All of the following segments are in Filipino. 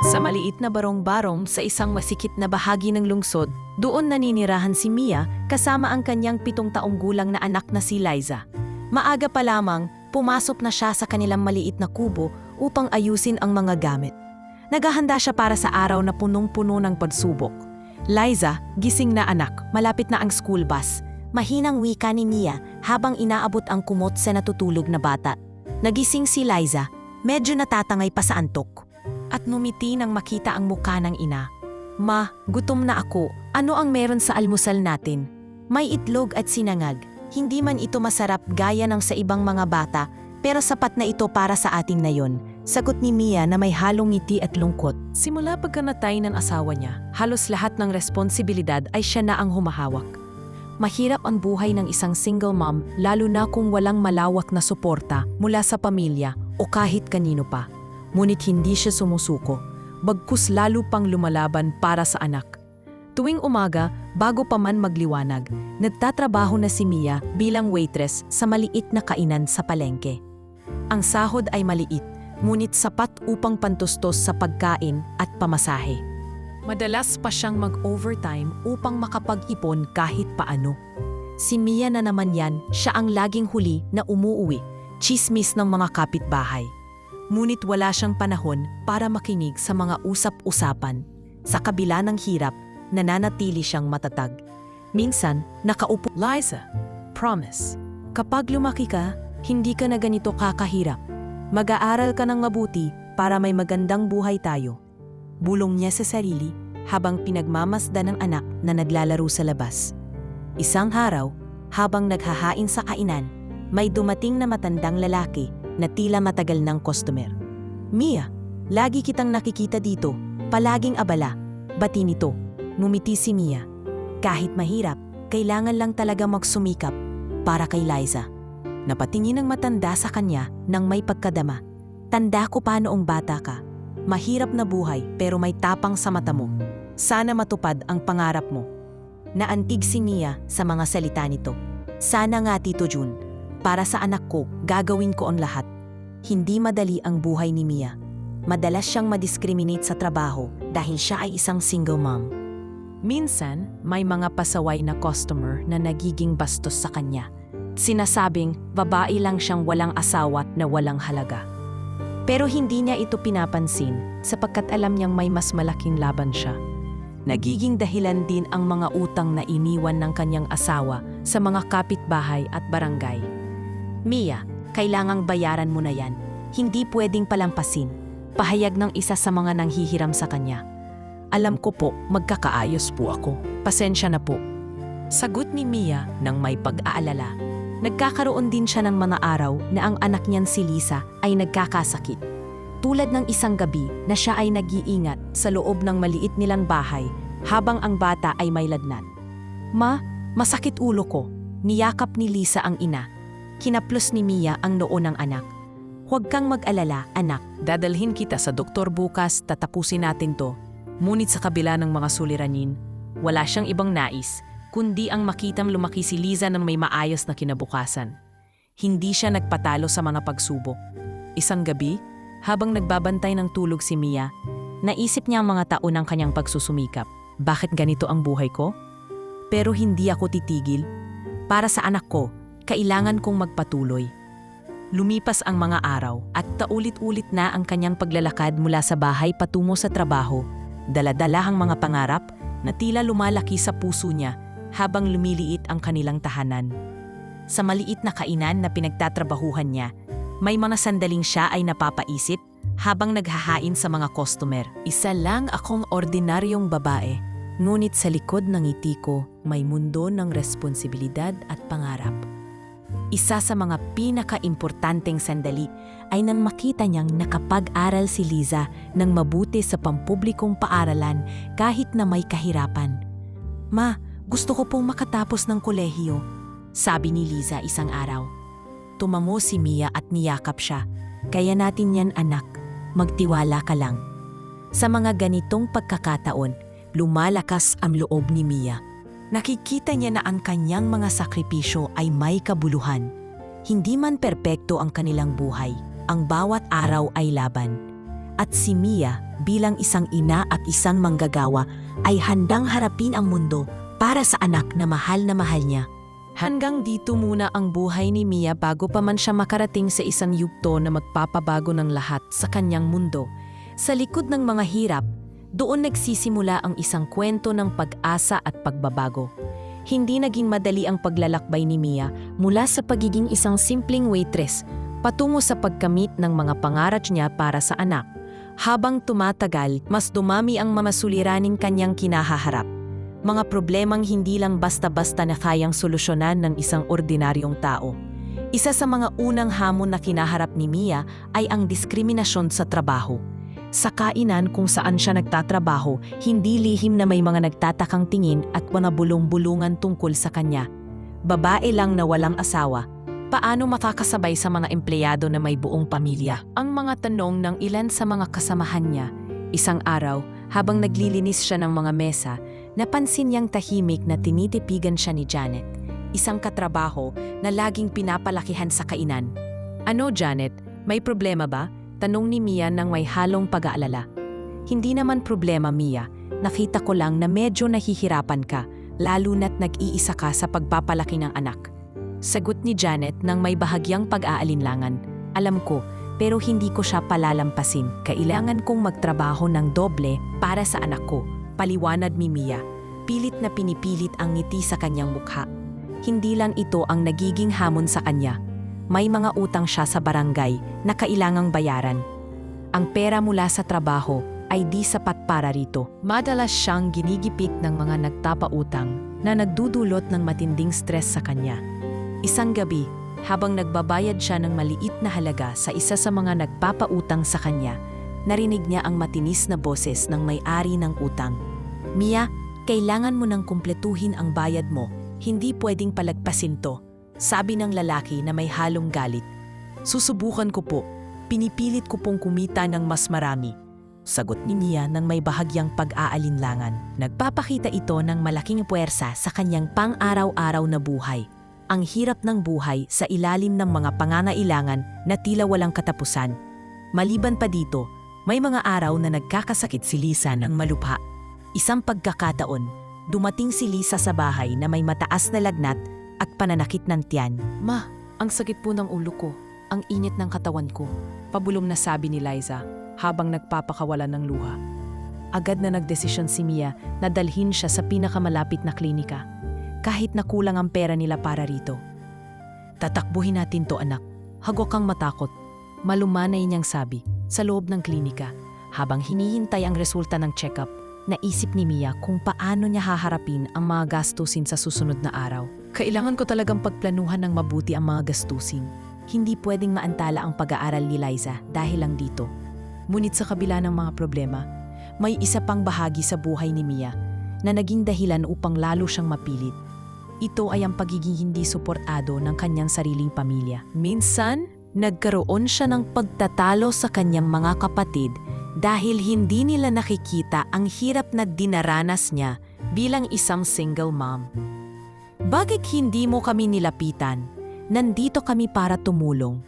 Sa maliit na barong-barong sa isang masikip na bahagi ng lungsod, doon naninirahan si Mia kasama ang kanyang 7 taong gulang na anak na si Liza. Maaga pa lamang, pumasok na siya sa kanilang maliit na kubo upang ayusin ang mga gamit. Naghahanda siya para sa araw na punong-puno ng pagsubok. Liza, gising na anak, malapit na ang school bus. Mahinang wika ni Mia habang inaabot ang kumot sa natutulog na bata. Nagising si Liza, medyo natatangay pa sa antok. At numiti nang makita ang mukha ng ina. Ma, gutom na ako. Ano ang meron sa almusal natin? May itlog at sinangag. Hindi man ito masarap gaya ng sa ibang mga bata, pero sapat na ito para sa ating na yon. Sagot ni Mia na may halong ngiti at lungkot. Simula pagkamatay ng asawa niya, halos lahat ng responsibilidad ay siya na ang humahawak. Mahirap ang buhay ng isang single mom, lalo na kung walang malawak na suporta mula sa pamilya o kahit kanino pa. Ngunit hindi siya sumusuko, bagkus lalo pang lumalaban para sa anak. Tuwing umaga, bago pa man magliwanag, nagtatrabaho na si Mia bilang waitress sa maliit na kainan sa palengke. Ang sahod ay maliit, ngunit sapat upang pantustos sa pagkain at pamasahe. Madalas pa siyang mag-overtime upang makapag-ipon kahit paano. Si Mia na naman yan, siya ang laging huli na umuuwi, tsismis ng mga kapitbahay. Ngunit wala siyang panahon para makinig sa mga usap-usapan. Sa kabila ng hirap, nananatili siyang matatag. Minsan, nakaupo. Liza, promise, kapag lumaki ka, hindi ka na ganito kakahirap. Mag-aaral ka ng mabuti para may magandang buhay tayo. Bulong niya sa sarili habang pinagmamasdan ng anak na naglalaro sa labas. Isang araw, habang naghahain sa kainan, may dumating na matandang lalaki na tila matagal ng customer. Mia, lagi kitang nakikita dito, palaging abala. Bati nito, ngumiti si Mia. Kahit mahirap, kailangan lang talaga magsumikap para kay Liza. Napatingin ang matanda sa kanya nang may pagkadama. Tanda ko pa noong bata ka. Mahirap na buhay pero may tapang sa mata mo. Sana matupad ang pangarap mo. Naantig si Mia sa mga salita nito. Sana nga Tito Jun. Para sa anak ko, gagawin ko ang lahat. Hindi madali ang buhay ni Mia. Madalas siyang madiscriminate sa trabaho dahil siya ay isang single mom. Minsan, may mga pasaway na customer na nagiging bastos sa kanya. Sinasabing babae lang siyang walang asawa na walang halaga. Pero hindi niya ito pinapansin sapagkat alam niyang may mas malaking laban siya. Nagiging dahilan din ang mga utang na iniwan ng kanyang asawa sa mga kapitbahay at barangay. Mia, kailangang bayaran mo na yan. Hindi pwedeng palampasin. Pahayag ng isa sa mga nanghihiram sa kanya. Alam ko po, magkakaayos po ako. Pasensya na po. Sagot ni Mia nang may pag-aalala. Nagkakaroon din siya ng mga araw na ang anak niyan si Lisa ay nagkakasakit. Tulad ng isang gabi na siya ay nag-iingat sa loob ng maliit nilang bahay habang ang bata ay may lagnat. Ma, masakit ulo ko. Niyakap ni Lisa ang ina. Kinaplos ni Mia ang noo ng anak. Huwag kang mag-alala, anak. Dadalhin kita sa doktor bukas, tatapusin natin to. Ngunit sa kabila ng mga suliranin, wala siyang ibang nais, kundi ang makitang lumaki si Liza ng may maayos na kinabukasan. Hindi siya nagpatalo sa mga pagsubok. Isang gabi, habang nagbabantay ng tulog si Mia, naisip niya ang mga taon ng kanyang pagsusumikap. Bakit ganito ang buhay ko? Pero hindi ako titigil. Para sa anak ko, kailangan kong magpatuloy. Lumipas ang mga araw at paulit-ulit na ang kanyang paglalakad mula sa bahay patungo sa trabaho. Dala-dala ang mga pangarap na tila lumalaki sa puso niya habang lumiliit ang kanilang tahanan. Sa maliit na kainan na pinagtatrabahuhan niya, may mga sandaling siya ay napapaisip habang naghahain sa mga customer. Isa lang akong ordinaryong babae, ngunit sa likod ng ngiti ko may mundo ng responsibilidad at pangarap. Isa sa mga pinaka-importanteng sandali ay nang makita niyang nakapag-aral si Liza ng mabuti sa pampublikong paaralan kahit na may kahirapan. Ma, gusto ko pong makatapos ng kolehiyo, sabi ni Liza isang araw. Tumango si Mia at niyakap siya. Kaya natin yan anak, magtiwala ka lang. Sa mga ganitong pagkakataon, lumalakas ang loob ni Mia. Nakikita niya na ang kanyang mga sakripisyo ay may kabuluhan. Hindi man perpekto ang kanilang buhay, ang bawat araw ay laban. At si Mia, bilang isang ina at isang manggagawa, ay handang harapin ang mundo para sa anak na mahal niya. Hanggang dito muna ang buhay ni Mia bago pa man siya makarating sa isang yugto na magpapabago ng lahat sa kanyang mundo. Sa likod ng mga hirap, doon nagsisimula ang isang kwento ng pag-asa at pagbabago. Hindi naging madali ang paglalakbay ni Mia mula sa pagiging isang simpleng waitress patungo sa pagkamit ng mga pangarap niya para sa anak. Habang tumatagal, mas dumami ang mga suliraning kanyang kinahaharap. Mga problemang hindi lang basta-basta na kayang solusyonan ng isang ordinaryong tao. Isa sa mga unang hamon na kinaharap ni Mia ay ang diskriminasyon sa trabaho. Sa kainan kung saan siya nagtatrabaho, hindi lihim na may mga nagtatakang tingin at mga bulong-bulungan tungkol sa kanya. Babae lang na walang asawa. Paano makakasabay sa mga empleyado na may buong pamilya? Ang mga tanong ng ilan sa mga kasamahan niya. Isang araw, habang naglilinis siya ng mga mesa, napansin niyang tahimik na tinitipigan siya ni Janet, isang katrabaho na laging pinapalakihan sa kainan. Ano, Janet? May problema ba? Tanong ni Mia nang may halong pag-aalala. Hindi naman problema, Mia. Nakita ko lang na medyo nahihirapan ka, lalo na't nag-iisa ka sa pagpapalaki ng anak. Sagot ni Janet nang may bahagyang pag-aalinlangan. Alam ko, pero hindi ko siya palalampasin. Kailangan kong magtrabaho ng doble para sa anak ko. Paliwanag ni Mia. Pilit na pinipilit ang ngiti sa kanyang mukha. Hindi lang ito ang nagiging hamon sa kanya. May mga utang siya sa barangay na kailangang bayaran. Ang pera mula sa trabaho ay di sapat para rito. Madalas siyang ginigipit ng mga nagpapautang na nagdudulot ng matinding stress sa kanya. Isang gabi, habang nagbabayad siya ng maliit na halaga sa isa sa mga nagpapautang sa kanya, narinig niya ang matinis na boses ng may-ari ng utang. Mia, kailangan mo nang kumpletuhin ang bayad mo. Hindi pwedeng palagpasin to. Sabi ng lalaki na may halong galit. Susubukan ko po. Pinipilit ko pong kumita ng mas marami. Sagot ni Mia nang may bahagyang pag-aalinlangan. Nagpapakita ito ng malaking puwersa sa kanyang pang-araw-araw na buhay. Ang hirap ng buhay sa ilalim ng mga pangangailangan na tila walang katapusan. Maliban pa dito, may mga araw na nagkakasakit si Lisa ng malubha. Isang pagkakataon, dumating si Lisa sa bahay na may mataas na lagnat at pananakit ng tiyan. Ma, ang sakit po ng ulo ko. Ang init ng katawan ko. Pabulong na sabi ni Liza habang nagpapakawalan ng luha. Agad na nagdesisyon si Mia na dalhin siya sa pinakamalapit na klinika. Kahit na kulang ang pera nila para rito. Tatakbuhin natin to, anak. Hagok kang matakot. Malumanay niyang sabi sa loob ng klinika. Habang hinihintay ang resulta ng check-up, naisip ni Mia kung paano niya haharapin ang mga gastusin sa susunod na araw. Kailangan ko talagang pagplanuhan ng mabuti ang mga gastusin. Hindi pwedeng maantala ang pag-aaral ni Liza dahil lang dito. Ngunit sa kabila ng mga problema, may isa pang bahagi sa buhay ni Mia na naging dahilan upang lalo siyang mapilit. Ito ay ang pagiging hindi suportado ng kanyang sariling pamilya. Minsan, nagkaroon siya ng pagtatalo sa kanyang mga kapatid dahil hindi nila nakikita ang hirap na dinaranas niya bilang isang single mom. Bakit hindi mo kami nilapitan? Nandito kami para tumulong.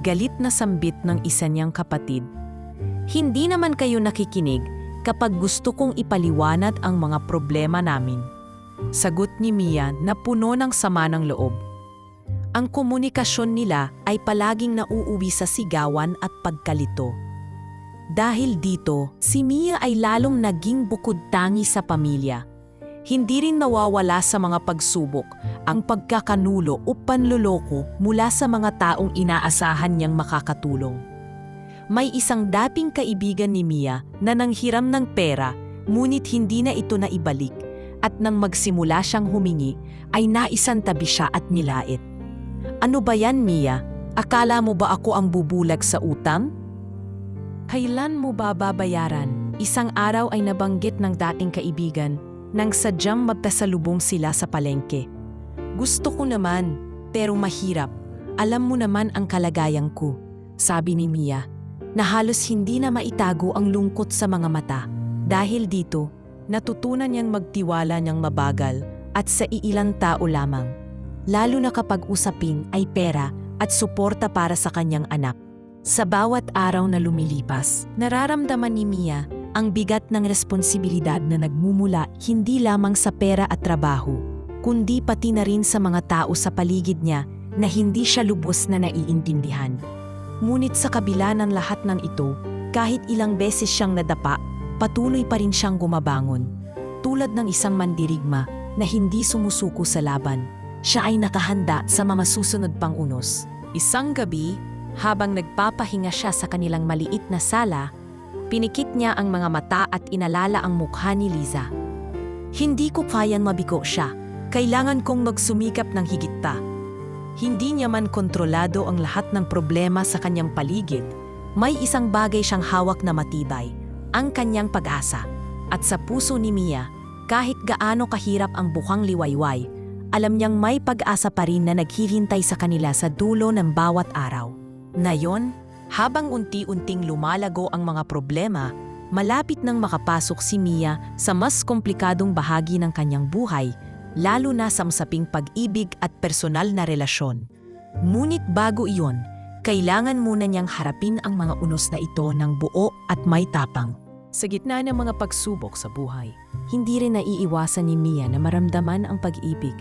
Galit na sambit ng isa niyang kapatid. Hindi naman kayo nakikinig kapag gusto kong ipaliwanag ang mga problema namin. Sagot ni Mia na puno ng sama ng loob. Ang komunikasyon nila ay palaging nauuwi sa sigawan at pagkalito. Dahil dito, si Mia ay lalong naging bukod tangi sa pamilya. Hindi rin nawawala sa mga pagsubok ang pagkakanulo o panloloko mula sa mga taong inaasahan niyang makakatulong. May isang dating kaibigan ni Mia na nanghiram ng pera ngunit hindi na ito naibalik at nang magsimula siyang humingi ay naisantabi siya at nilait. Ano ba yan, Mia? Akala mo ba ako ang bubulag sa utang? Kailan mo ba babayaran? Isang araw ay nabanggit ng dating kaibigan nang sadyang magtasalubong sila sa palengke. Gusto ko naman, pero mahirap. Alam mo naman ang kalagayan ko, sabi ni Mia, na halos hindi na maitago ang lungkot sa mga mata. Dahil dito, natutunan niyang magtiwala niyang mabagal at sa iilang tao lamang. lalo na kapag usapin ay pera at suporta para sa kanyang anak. Sa bawat araw na lumilipas, nararamdaman ni Mia ang bigat ng responsibilidad na nagmumula hindi lamang sa pera at trabaho, kundi pati na rin sa mga tao sa paligid niya na hindi siya lubos na naiintindihan. Ngunit sa kabila ng lahat ng ito, kahit ilang beses siyang nadapa, patuloy pa rin siyang gumabangon. Tulad ng isang mandirigma na hindi sumusuko sa laban, siya ay nakahanda sa mga susunod pang unos. Isang gabi, habang nagpapahinga siya sa kanilang maliit na sala, pinikit niya ang mga mata at inalala ang mukha ni Liza. Hindi ko kayang mabigo siya. Kailangan kong magsumikap ng higit pa. Hindi niya man kontrolado ang lahat ng problema sa kanyang paligid. May isang bagay siyang hawak na matibay, ang kanyang pag-asa. At sa puso ni Mia, kahit gaano kahirap ang bukang liwayway, alam niyang may pag-asa pa rin na naghihintay sa kanila sa dulo ng bawat araw. Ngayon, habang unti-unting lumalago ang mga problema, malapit nang makapasok si Mia sa mas komplikadong bahagi ng kanyang buhay, lalo na sa usaping pag-ibig at personal na relasyon. Ngunit bago iyon, kailangan muna niyang harapin ang mga unos na ito ng buo at may tapang. Sa gitna ng mga pagsubok sa buhay, hindi rin naiiwasan ni Mia na maramdaman ang pag-ibig.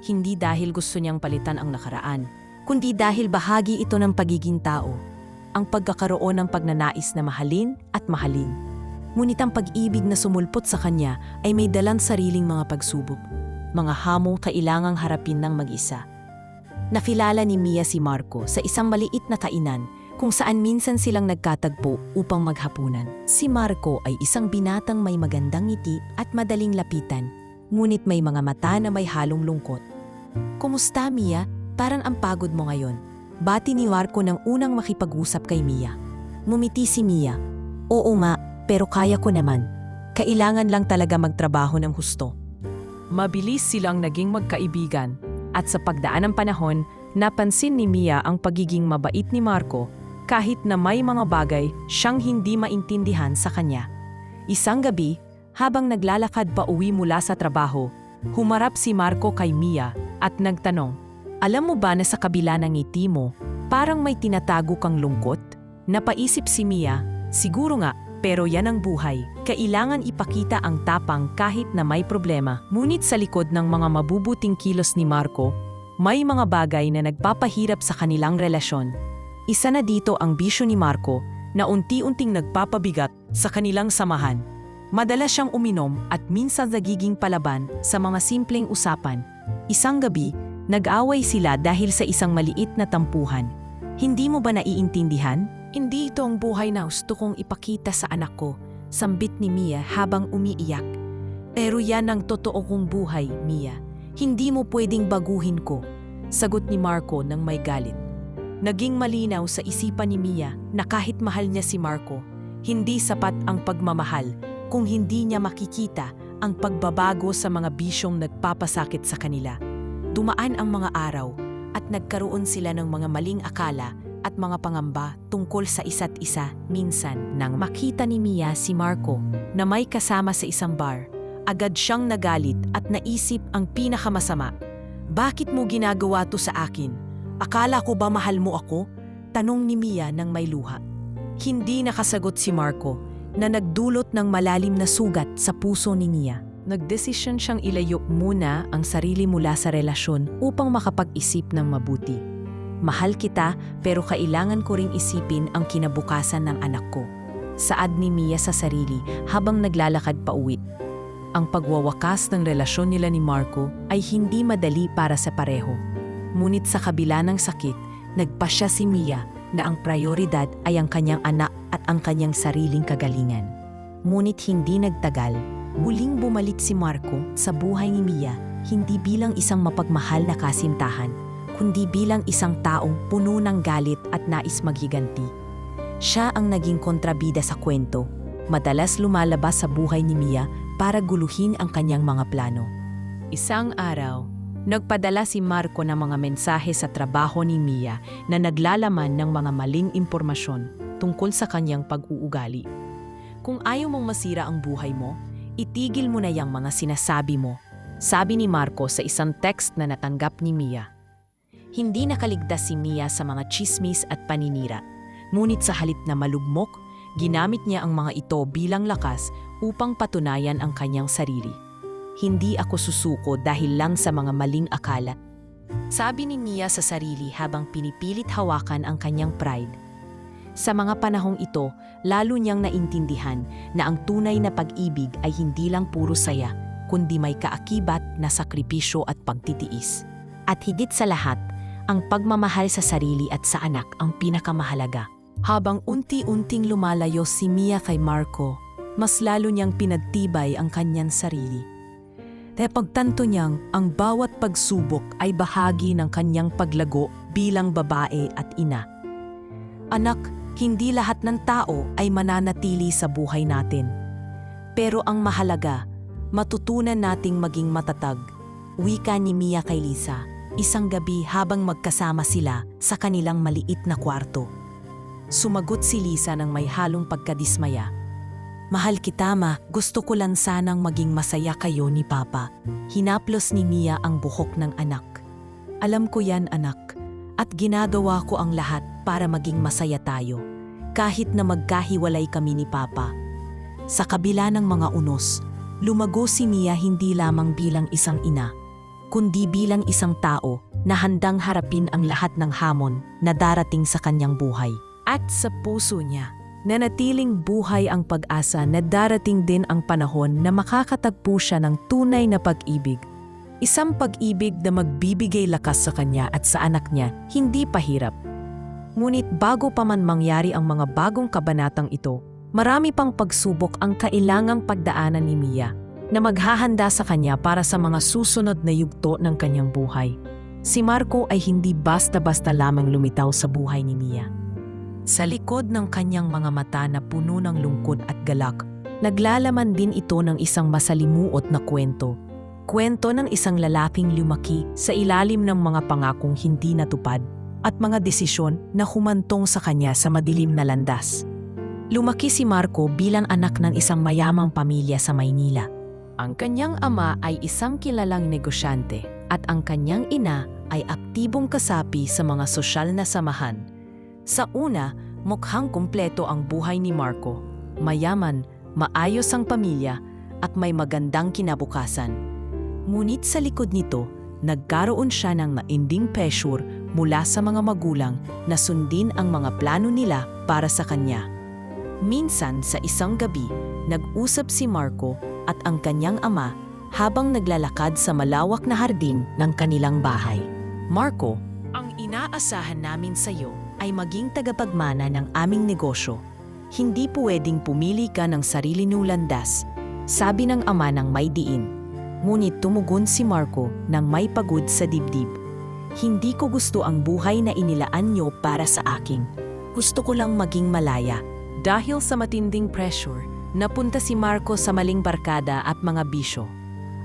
Hindi dahil gusto niyang palitan ang nakaraan, kundi dahil bahagi ito ng pagiging tao, ang pagkakaroon ng pagnanais na mahalin at mahalin. Ngunit ang pag-ibig na sumulpot sa kanya ay may dalang sariling mga pagsubok, mga hamong kailangang harapin ng mag-isa. Nakilala ni Mia si Marco sa isang maliit na kainan kung saan minsan silang nagkatagpo upang maghapunan. Si Marco ay isang binatang may magandang ngiti at madaling lapitan, ngunit may mga mata na may halong lungkot. "Kumusta, Mia? Parang ang pagod mo ngayon." Bati ni Marco nang unang makipag-usap kay Mia. Ngumiti si Mia. "Oo nga, pero kaya ko naman. Kailangan lang talaga magtrabaho ng husto." Mabilis silang naging magkaibigan at sa pagdaan ng panahon, napansin ni Mia ang pagiging mabait ni Marco kahit na may mga bagay siyang hindi maintindihan sa kanya. Isang gabi, habang naglalakad pa uwi mula sa trabaho, humarap si Marco kay Mia at nagtanong, "Alam mo ba na sa kabila ng ngiti mo, parang may tinatago kang lungkot?" Napaisip si Mia, siguro nga, pero yan ang buhay. Kailangan ipakita ang tapang kahit na may problema. Ngunit sa likod ng mga mabubuting kilos ni Marco, may mga bagay na nagpapahirap sa kanilang relasyon. Isa na dito ang bisyo ni Marco na unti-unting nagpapabigat sa kanilang samahan. Madalas siyang uminom at minsan nagiging palaban sa mga simpleng usapan. Isang gabi, nag-away sila dahil sa isang maliit na tampuhan. "Hindi mo ba naiintindihan? Hindi ito ang buhay na gusto kong ipakita sa anak ko," sambit ni Mia habang umiiyak. "Pero yan ang totoo kong buhay, Mia. Hindi mo pwedeng baguhin ko," sagot ni Marco nang may galit. Naging malinaw sa isipan ni Mia na kahit mahal niya si Marco, hindi sapat ang pagmamahal kung hindi niya makikita ang pagbabago sa mga bisyong nagpapasakit sa kanila. Dumaan ang mga araw at nagkaroon sila ng mga maling akala at mga pangamba tungkol sa isa't isa. Minsan, nang makita ni Mia si Marco na may kasama sa isang bar, agad siyang nagalit at naisip ang pinakamasama. "Bakit mo ginagawa to sa akin? Akala ko ba mahal mo ako?" tanong ni Mia nang may luha. Hindi nakasagot si Marco na nagdulot ng malalim na sugat sa puso ni Mia. Nagdesisyon siyang ilayo muna ang sarili mula sa relasyon upang makapag-isip ng mabuti. "Mahal kita, pero kailangan ko ring isipin ang kinabukasan ng anak ko," saad ni Mia sa sarili habang naglalakad pa uwi. Ang pagwawakas ng relasyon nila ni Marco ay hindi madali para sa pareho. Ngunit sa kabila ng sakit, nagpasya si Mia na ang prioridad ay ang kanyang anak at ang kanyang sariling kagalingan. Ngunit hindi nagtagal, muling bumalik si Marco sa buhay ni Mia, hindi bilang isang mapagmahal na kasintahan, kundi bilang isang taong puno ng galit at nais maghiganti. Siya ang naging kontrabida sa kwento, madalas lumalabas sa buhay ni Mia para guluhin ang kanyang mga plano. Isang araw, nagpadala si Marco ng mga mensahe sa trabaho ni Mia na naglalaman ng mga maling impormasyon tungkol sa kanyang pag-uugali. "Kung ayaw mong masira ang buhay mo, itigil mo na yang mga sinasabi mo," sabi ni Marco sa isang text na natanggap ni Mia. Hindi nakaligtas si Mia sa mga chismis at paninira. Ngunit sa halip na malugmok, ginamit niya ang mga ito bilang lakas upang patunayan ang kanyang sarili. Hindi ako susuko dahil lang sa mga maling akala. Sabi ni Mia sa sarili habang pinipilit hawakan ang kanyang pride. Sa mga panahong ito, lalo niyang naintindihan na ang tunay na pag-ibig ay hindi lang puro saya, kundi may kaakibat na sakripisyo at pagtitiis. At higit sa lahat, ang pagmamahal sa sarili at sa anak ang pinakamahalaga. Habang unti-unting lumalayo si Mia kay Marco, mas lalo niyang pinagtibay ang kanyang sarili. Dahil pagtanto niyang ang bawat pagsubok ay bahagi ng kanyang paglago bilang babae at ina. Anak, hindi lahat ng tao ay mananatili sa buhay natin. Pero ang mahalaga, matutunan nating maging matatag. Wika ni Mia kay Lisa, isang gabi habang magkasama sila sa kanilang maliit na kwarto. Sumagot si Lisa ng may halong pagkadismaya. Mahal kita ma, gusto ko lang sanang maging masaya kayo ni Papa. Hinaplos ni Mia ang buhok ng anak. Alam ko yan anak, at ginagawa ko ang lahat para maging masaya tayo, kahit na magkahiwalay kami ni Papa. Sa kabila ng mga unos, lumago si Mia hindi lamang bilang isang ina, kundi bilang isang tao na handang harapin ang lahat ng hamon na darating sa kanyang buhay. At sa puso niya, nanatiling buhay ang pag-asa na darating din ang panahon na makakatagpo siya ng tunay na pag-ibig. Isang pag-ibig na magbibigay lakas sa kanya at sa anak niya, hindi pahirap. Ngunit bago pa man mangyari ang mga bagong kabanatang ito, marami pang pagsubok ang kailangang pagdaanan ni Mia na maghahanda sa kanya para sa mga susunod na yugto ng kanyang buhay. Si Marco ay hindi basta-basta lamang lumitaw sa buhay ni Mia. Sa likod ng kanyang mga mata na puno ng lungkot at galak, naglalaman din ito ng isang masalimuot na kwento. Kwento ng isang lalaking lumaki sa ilalim ng mga pangakong hindi natupad at mga desisyon na humantong sa kanya sa madilim na landas. Lumaki si Marco bilang anak ng isang mayamang pamilya sa Maynila. Ang kanyang ama ay isang kilalang negosyante at ang kanyang ina ay aktibong kasapi sa mga sosyal na samahan. Sa una, mukhang kumpleto ang buhay ni Marco. Mayaman, maayos ang pamilya, at may magandang kinabukasan. Ngunit sa likod nito, nagkaroon siya ng mainding pressure mula sa mga magulang na sundin ang mga plano nila para sa kanya. Minsan sa isang gabi, nag-usap si Marco at ang kanyang ama habang naglalakad sa malawak na hardin ng kanilang bahay. Marco, ang inaasahan namin sa iyo ay maging tagapagmana ng aming negosyo. Hindi pwedeng pumili ka ng sarili niyong landas, sabi ng ama ng may diin. Ngunit tumugon si Marco ng may pagod sa dibdib. Hindi ko gusto ang buhay na inilaan niyo para sa akin. Gusto ko lang maging malaya. Dahil sa matinding pressure, napunta si Marco sa maling barkada at mga bisyo.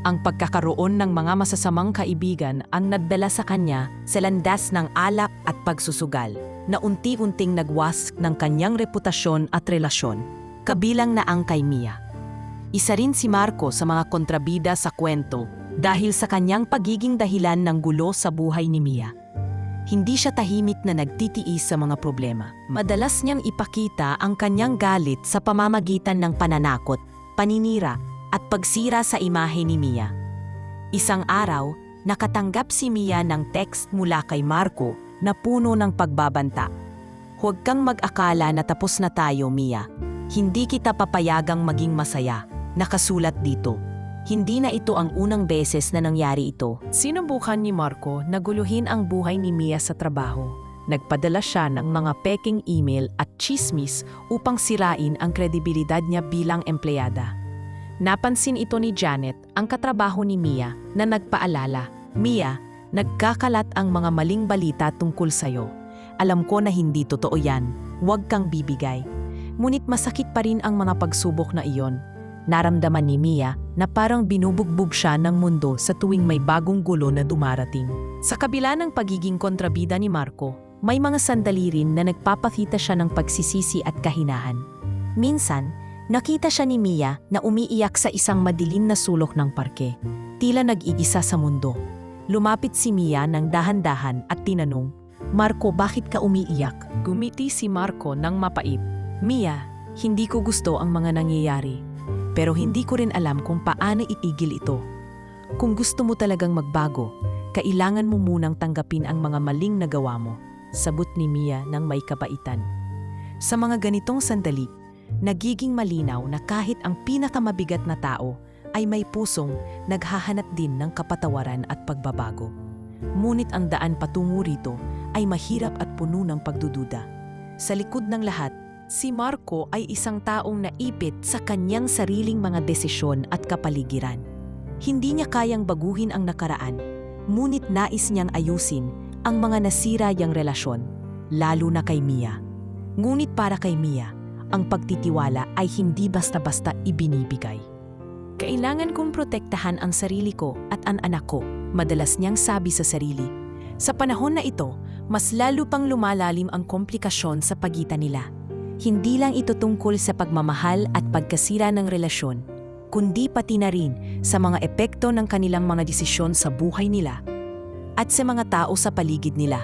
Ang pagkakaroon ng mga masasamang kaibigan ang nagdala sa kanya sa landas ng alak at pagsusugal, na unti-unting nagwasak ng kanyang reputasyon at relasyon, kabilang na ang kay Mia. Isa rin si Marco sa mga kontrabida sa kwento dahil sa kanyang pagiging dahilan ng gulo sa buhay ni Mia. Hindi siya tahimik na nagtitiis sa mga problema. Madalas niyang ipakita ang kanyang galit sa pamamagitan ng pananakot, paninira, at pagsira sa imahe ni Mia. Isang araw, nakatanggap si Mia ng text mula kay Marco na puno ng pagbabanta. Huwag kang mag-akala na tapos na tayo, Mia. Hindi kita papayagang maging masaya. Nakasulat dito. Hindi na ito ang unang beses na nangyari ito. Sinubukan ni Marco na guluhin ang buhay ni Mia sa trabaho. Nagpadala siya ng mga peking email at chismis upang sirain ang kredibilidad niya bilang empleyada. Napansin ito ni Janet, ang katrabaho ni Mia, na nagpaalala, Mia, nagkakalat ang mga maling balita tungkol sa'yo. Alam ko na hindi totoo yan. Huwag kang bibigay. Ngunit masakit pa rin ang mga pagsubok na iyon. Naramdaman ni Mia na parang binubugbog siya ng mundo sa tuwing may bagong gulo na dumarating. Sa kabila ng pagiging kontrabida ni Marco, may mga sandali rin na nagpapakita siya ng pagsisisi at kahinahan. Minsan, Nakita siya ni Mia na umiiyak sa isang madilim na sulok ng parke. Tila nag-iisa sa mundo. Lumapit si Mia ng dahan-dahan at tinanong, "Marco, bakit ka umiiyak?" Gumiti si Marco ng mapait. "Mia, hindi ko gusto ang mga nangyayari. Pero hindi ko rin alam kung paano itigil ito. Kung gusto mo talagang magbago, kailangan mo munang tanggapin ang mga maling nagawa mo." Sabot ni Mia ng may kabaitan. Sa mga ganitong sandali, nagiging malinaw na kahit ang pinakamabigat na tao ay may pusong naghahanap din ng kapatawaran at pagbabago. Ngunit ang daan patungo rito ay mahirap at puno ng pagdududa. Sa likod ng lahat, si Marco ay isang taong naipit sa kanyang sariling mga desisyon at kapaligiran. Hindi niya kayang baguhin ang nakaraan, ngunit nais niyang ayusin ang mga nasira niyang relasyon, lalo na kay Mia. Ngunit para kay Mia, ang pagtitiwala ay hindi basta-basta ibinibigay. "Kailangan kong protektahan ang sarili ko at ang anak ko," madalas niyang sabi sa sarili. Sa panahon na ito, mas lalo pang lumalalim ang komplikasyon sa pagitan nila. Hindi lang ito tungkol sa pagmamahal at pagkasira ng relasyon, kundi pati na rin sa mga epekto ng kanilang mga desisyon sa buhay nila at sa mga tao sa paligid nila.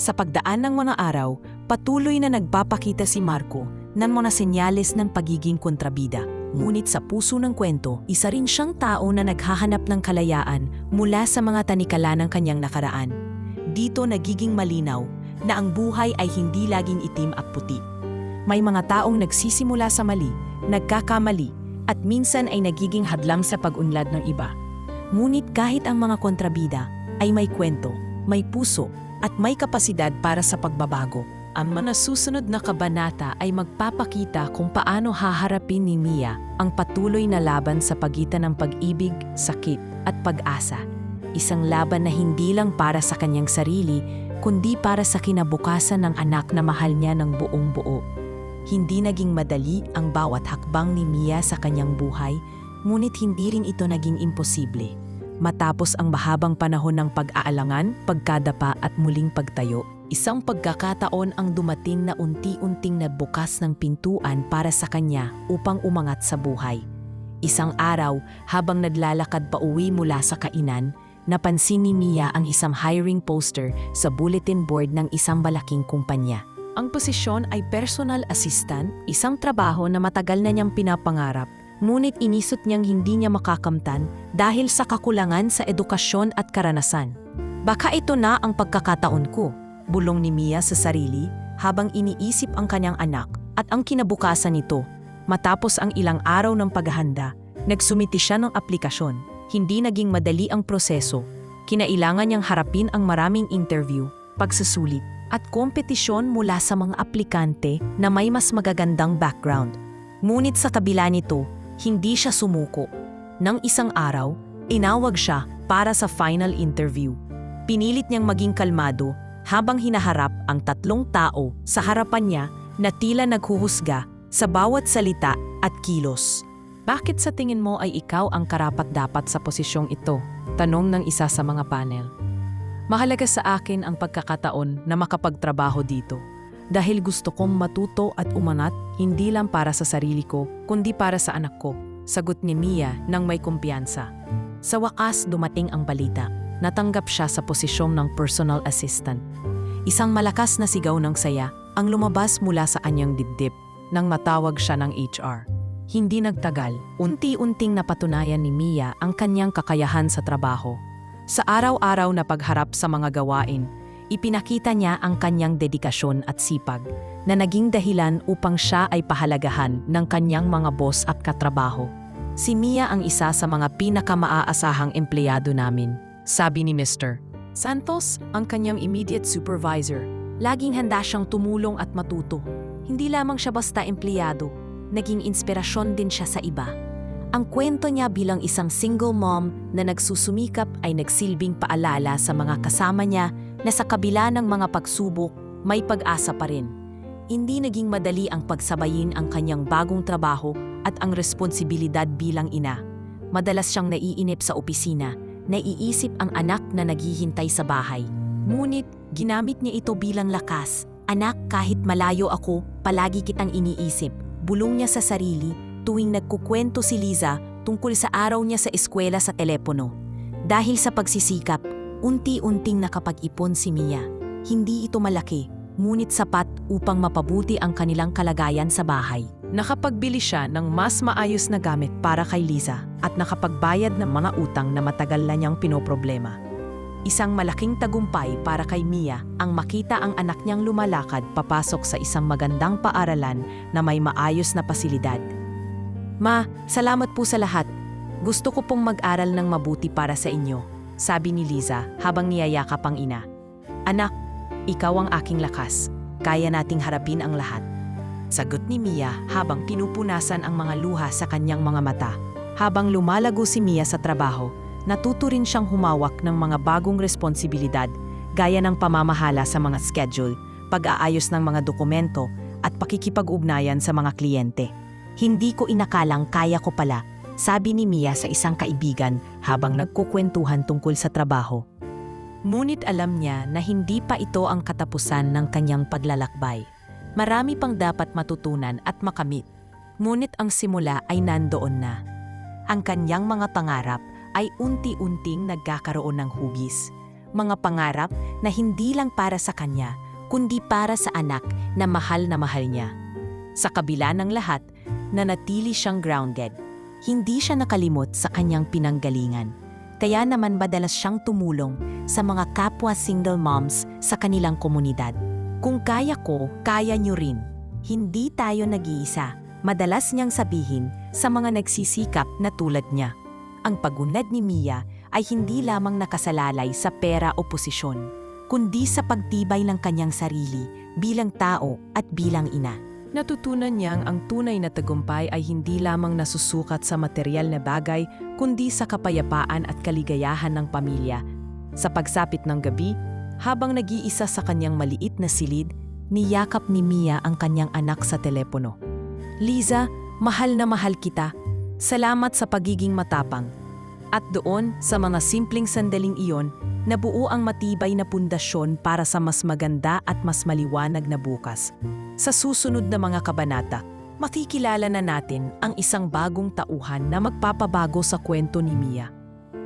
Sa pagdaan ng mga araw, patuloy na nagpapakita si Marco ng mga senyales ng pagiging kontrabida. Ngunit sa puso ng kwento, isa rin siyang tao na naghahanap ng kalayaan mula sa mga tanikala ng kanyang nakaraan. Dito nagiging malinaw na ang buhay ay hindi laging itim at puti. May mga taong nagsisimula sa mali, nagkakamali, at minsan ay nagiging hadlang sa pag-unlad ng iba. Ngunit kahit ang mga kontrabida ay may kwento, may puso, at may kapasidad para sa pagbabago. Ang mga susunod na kabanata ay magpapakita kung paano haharapin ni Mia ang patuloy na laban sa pagitan ng pag-ibig, sakit at pag-asa. Isang laban na hindi lang para sa kanyang sarili, kundi para sa kinabukasan ng anak na mahal niya ng buong buo. Hindi naging madali ang bawat hakbang ni Mia sa kanyang buhay, ngunit hindi rin ito naging imposible. Matapos ang mahabang panahon ng pag-aalangan, pagkadapa at muling pagtayo, isang pagkakataon ang dumating na unti-unting nagbukas ng pintuan para sa kanya upang umangat sa buhay. Isang araw, habang naglalakad pa uwi mula sa kainan, napansin ni Mia ang isang hiring poster sa bulletin board ng isang malaking kumpanya. Ang posisyon ay personal assistant, isang trabaho na matagal na niyang pinapangarap, ngunit inisot niyang hindi niya makakamtan dahil sa kakulangan sa edukasyon at karanasan. "Baka ito na ang pagkakataon ko," bulong ni Mia sa sarili habang iniisip ang kanyang anak at ang kinabukasan nito. Matapos ang ilang araw ng paghahanda, nagsumiti siya ng aplikasyon. Hindi naging madali ang proseso. Kinailangan niyang harapin ang maraming interview, pagsusulit, at kompetisyon mula sa mga aplikante na may mas magagandang background. Ngunit sa kabila nito, hindi siya sumuko. Nang isang araw, inawag siya para sa final interview. Pinilit niyang maging kalmado habang hinaharap ang 3 tao sa harapan niya na tila naghuhusga sa bawat salita at kilos. "Bakit sa tingin mo ay ikaw ang karapat-dapat sa posisyong ito?" tanong ng isa sa mga panel. "Mahalaga sa akin ang pagkakataon na makapagtrabaho dito. Dahil gusto kong matuto at umanat, hindi lang para sa sarili ko, kundi para sa anak ko," sagot ni Mia nang may kumpiyansa. Sa wakas dumating ang balita. Natanggap siya sa posisyon ng personal assistant. Isang malakas na sigaw ng saya ang lumabas mula sa anyang dibdib nang matawag siya ng HR. Hindi nagtagal, unti-unting napatunayan ni Mia ang kanyang kakayahan sa trabaho. Sa araw-araw na pagharap sa mga gawain, ipinakita niya ang kanyang dedikasyon at sipag na naging dahilan upang siya ay pahalagahan ng kanyang mga boss at katrabaho. "Si Mia ang isa sa mga pinakamaasahang empleyado namin," sabi ni Mr. Santos, ang kanyang immediate supervisor. Laging handa siyang tumulong at matuto. Hindi lamang siya basta empleyado, naging inspirasyon din siya sa iba. Ang kwento niya bilang isang single mom na nagsusumikap ay nagsilbing paalala sa mga kasama niya na sa kabila ng mga pagsubok, may pag-asa pa rin. Hindi naging madali ang pagsabayin ang kanyang bagong trabaho at ang responsibilidad bilang ina. Madalas siyang naiinip sa opisina, naiisip ang anak na naghihintay sa bahay. Ngunit ginamit niya ito bilang lakas. "Anak, kahit malayo ako, palagi kitang iniisip," bulong niya sa sarili tuwing nagkukwento si Liza tungkol sa araw niya sa eskwela sa telepono. Dahil sa pagsisikap, unti-unting nakapag-ipon si Mia. Hindi ito malaki, ngunit sapat upang mapabuti ang kanilang kalagayan sa bahay. Nakapagbili siya ng mas maayos na gamit para kay Liza at nakapagbayad ng mga utang na matagal na niyang pinoproblema. Isang malaking tagumpay para kay Mia ang makita ang anak niyang lumalakad papasok sa isang magandang paaralan na may maayos na pasilidad. Ma, salamat po sa lahat. Gusto ko pong mag-aral ng mabuti para sa inyo, sabi ni Liza habang niyayakap ang ina. Anak, ikaw ang aking lakas. Kaya nating harapin ang lahat. Sagot ni Mia habang pinupunasan ang mga luha sa kanyang mga mata. Habang lumalago si Mia sa trabaho, natuto rin siyang humawak ng mga bagong responsibilidad gaya ng pamamahala sa mga schedule, pag-aayos ng mga dokumento at pakikipag-ugnayan sa mga kliyente. Hindi ko inakalang kaya ko pala, sabi ni Mia sa isang kaibigan habang nagkukwentuhan tungkol sa trabaho. Ngunit alam niya na hindi pa ito ang katapusan ng kanyang paglalakbay. Marami pang dapat matutunan at makamit. Ngunit ang simula ay nandoon na. Ang kanyang mga pangarap ay unti-unting nagkakaroon ng hugis. Mga pangarap na hindi lang para sa kanya, kundi para sa anak na mahal niya. Sa kabila ng lahat, nanatili siyang grounded. Hindi siya nakalimot sa kanyang pinanggalingan. Kaya naman madalas siyang tumulong sa mga kapwa single moms sa kanilang komunidad. Kung kaya ko, kaya niyo rin. Hindi tayo nag-iisa, madalas niyang sabihin sa mga nagsisikap na tulad niya. Ang pagunlad ni Mia ay hindi lamang nakasalalay sa pera o posisyon, kundi sa pagtibay ng kanyang sarili bilang tao at bilang ina. Natutunan niyang ang tunay na tagumpay ay hindi lamang nasusukat sa material na bagay, kundi sa kapayapaan at kaligayahan ng pamilya. Sa pagsapit ng gabi, habang nag-iisa sa kanyang maliit na silid, niyakap ni Mia ang kanyang anak sa telepono. Liza, mahal na mahal kita. Salamat sa pagiging matapang. At doon, sa mga simpleng sandaling iyon, nabuo ang matibay na pundasyon para sa mas maganda at mas maliwanag na bukas. Sa susunod na mga kabanata, makikilala na natin ang isang bagong tauhan na magpapabago sa kwento ni Mia.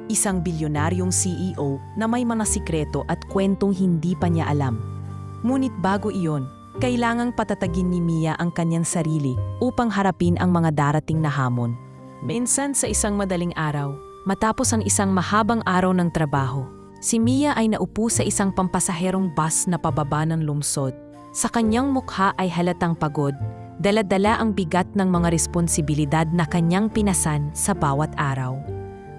Isang bilyonaryong CEO na may mga sikreto at kwentong hindi pa niya alam. Ngunit bago iyon, kailangang patatagin ni Mia ang kanyang sarili upang harapin ang mga darating na hamon. Minsan sa isang madaling araw, matapos ang isang mahabang araw ng trabaho, si Mia ay naupo sa isang pampasaherong bus na pababa ng lungsod. Sa kanyang mukha ay halatang pagod, dala-dala ang bigat ng mga responsibilidad na kanyang pinasan sa bawat araw.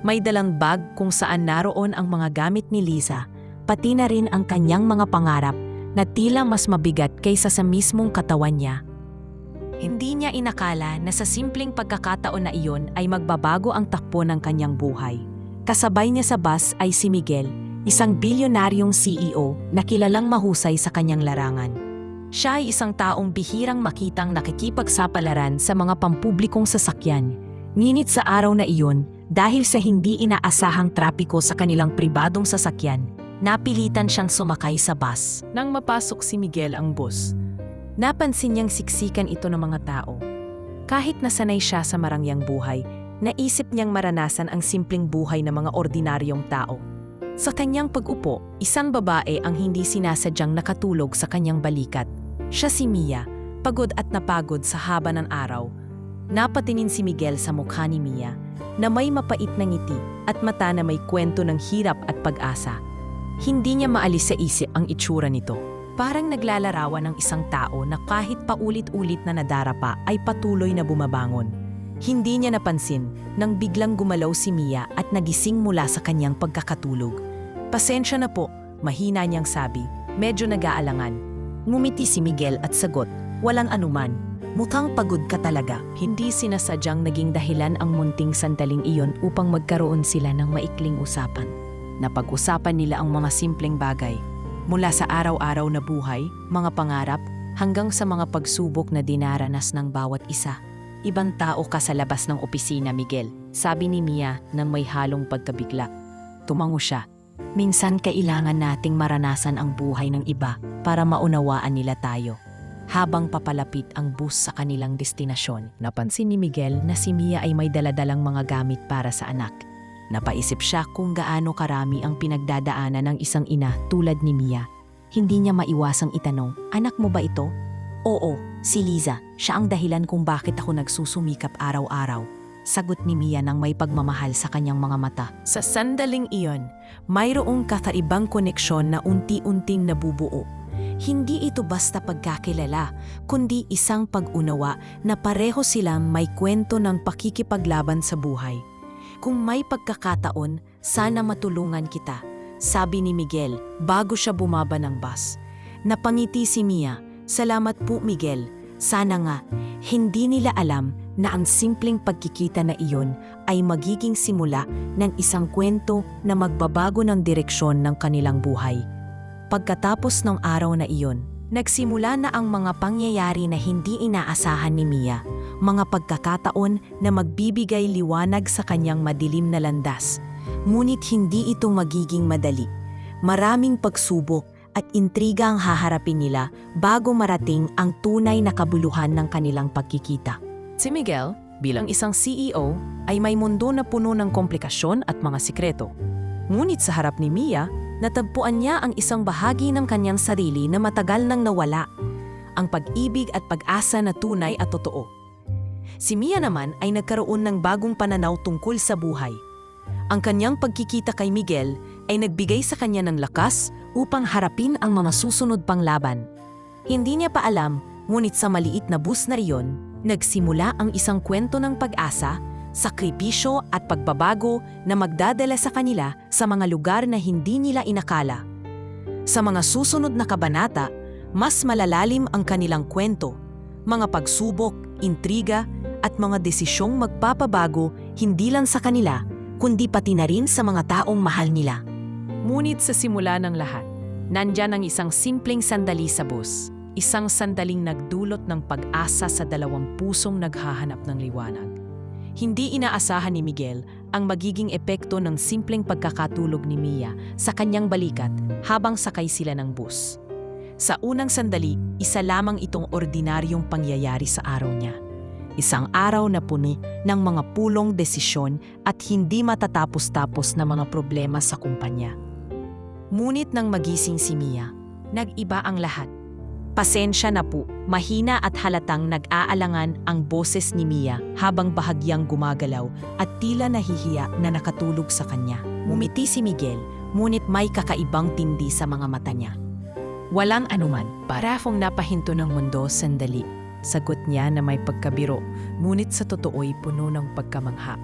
May dalang bag kung saan naroon ang mga gamit ni Liza, pati na rin ang kanyang mga pangarap na tila mas mabigat kaysa sa mismong katawan niya. Hindi niya inakala na sa simpleng pagkakataon na iyon ay magbabago ang takbo ng kanyang buhay. Kasabay niya sa bus ay si Miguel, isang bilyonaryong CEO na kilalang mahusay sa kanyang larangan. Siya ay isang taong bihirang makitang nakikipagsapalaran sa mga pampublikong sasakyan. Ngunit sa araw na iyon, dahil sa hindi inaasahang trapiko sa kanilang pribadong sasakyan, napilitan siyang sumakay sa bus. Nang mapasok si Miguel ang bus, napansin niyang siksikan ito ng mga tao. Kahit nasanay siya sa marangyang buhay, naisip niyang maranasan ang simpleng buhay ng mga ordinaryong tao. Sa kanyang pag-upo, isang babae ang hindi sinasadyang nakatulog sa kanyang balikat. Siya si Mia, pagod at napagod sa haba ng araw. Napatingin si Miguel sa mukha ni Mia, na may mapait na ngiti at mata na may kwento ng hirap at pag-asa. Hindi niya maalis sa isip ang itsura nito. Parang naglalarawan ng isang tao na kahit paulit-ulit na nadarapa ay patuloy na bumabangon. Hindi niya napansin nang biglang gumalaw si Mia at nagising mula sa kanyang pagkakatulog. Pasensya na po, mahina niyang sabi, medyo nag-aalangan. Ngumiti si Miguel at sagot, walang anuman. Mukhang pagod ka talaga. Hindi sinasadyang naging dahilan ang munting sandaling iyon upang magkaroon sila ng maikling usapan. Napag-usapan nila ang mga simpleng bagay. Mula sa araw-araw na buhay, mga pangarap, hanggang sa mga pagsubok na dinaranas ng bawat isa. Ibang tao ka sa labas ng opisina, Miguel, sabi ni Mia nang may halong pagkabigla. Tumango siya. Minsan kailangan nating maranasan ang buhay ng iba para maunawaan nila tayo. habang papalapit ang bus sa kanilang destinasyon. Napansin ni Miguel na si Mia ay may daladalang mga gamit para sa anak. Napaisip siya kung gaano karami ang pinagdadaanan ng isang ina tulad ni Mia. Hindi niya maiwasang itanong, "Anak mo ba ito?" "Oo, si Liza. Siya ang dahilan kung bakit ako nagsusumikap araw-araw," sagot ni Mia nang may pagmamahal sa kanyang mga mata. Sa sandaling iyon, mayroong kakaibang koneksyon na unti-unting nabubuo. Hindi ito basta pagkakilala, kundi isang pag-unawa na pareho silang may kwento ng pakikipaglaban sa buhay. "Kung may pagkakataon, sana matulungan kita," sabi ni Miguel bago siya bumaba ng bus. Napangiti si Mia, "Salamat po Miguel. Sana nga." Hindi nila alam na ang simpleng pagkikita na iyon ay magiging simula ng isang kwento na magbabago ng direksyon ng kanilang buhay. Pagkatapos ng araw na iyon, nagsimula na ang mga pangyayari na hindi inaasahan ni Mia, mga pagkakataon na magbibigay liwanag sa kanyang madilim na landas. Ngunit hindi ito magiging madali. Maraming pagsubok at intriga ang haharapin nila bago marating ang tunay na kabuluhan ng kanilang pagkikita. Si Miguel, bilang isang CEO, ay may mundo na puno ng komplikasyon at mga sikreto. Ngunit sa harap ni Mia, natagpuan niya ang isang bahagi ng kanyang sarili na matagal nang nawala, ang pag-ibig at pag-asa na tunay at totoo. Si Mia naman ay nagkaroon ng bagong pananaw tungkol sa buhay. Ang kanyang pagkikita kay Miguel ay nagbigay sa kanya ng lakas upang harapin ang mga susunod pang laban. Hindi niya pa alam, ngunit sa maliit na bus na iyon, nagsimula ang isang kwento ng pag-asa, sakripisyo at pagbabago na magdadala sa kanila sa mga lugar na hindi nila inakala. Sa mga susunod na kabanata, mas malalalim ang kanilang kwento, mga pagsubok, intriga at mga desisyong magpapabago hindi lang sa kanila, kundi pati na rin sa mga taong mahal nila. Ngunit sa simula ng lahat, nandyan ang isang simpleng sandali sa bus, isang sandaling nagdulot ng pag-asa sa dalawang pusong naghahanap ng liwanag. Hindi inaasahan ni Miguel ang magiging epekto ng simpleng pagkakatulog ni Mia sa kanyang balikat habang sakay sila ng bus. Sa unang sandali, isa lamang itong ordinaryong pangyayari sa araw niya. Isang araw na puno ng mga pulong desisyon at hindi matatapos-tapos na mga problema sa kumpanya. Ngunit nang magising si Mia, nag-iba ang lahat. "Pasensya na po," mahina at halatang nag-aalangan ang boses ni Mia habang bahagyang gumagalaw at tila nahihiya na nakatulog sa kanya. Ngumiti si Miguel, ngunit may kakaibang tindi sa mga mata niya. "Walang anuman, para akong napahinto ng mundo sandali," sagot niya na may pagkabiro, ngunit sa totoo'y puno ng pagkamangha.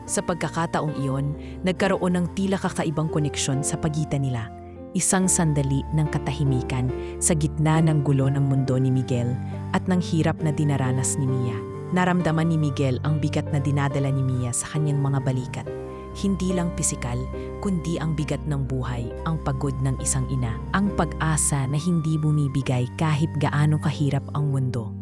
Sa pagkakataong iyon, nagkaroon ng tila kakaibang koneksyon sa pagitan nila. Isang sandali ng katahimikan sa gitna ng gulo ng mundo ni Miguel at ng hirap na dinaranas ni Mia. Naramdaman ni Miguel ang bigat na dinadala ni Mia sa kanyang mga balikat. Hindi lang pisikal, kundi ang bigat ng buhay, ang pagod ng isang ina, ang pag-asa na hindi bumibigay kahit gaano kahirap ang mundo.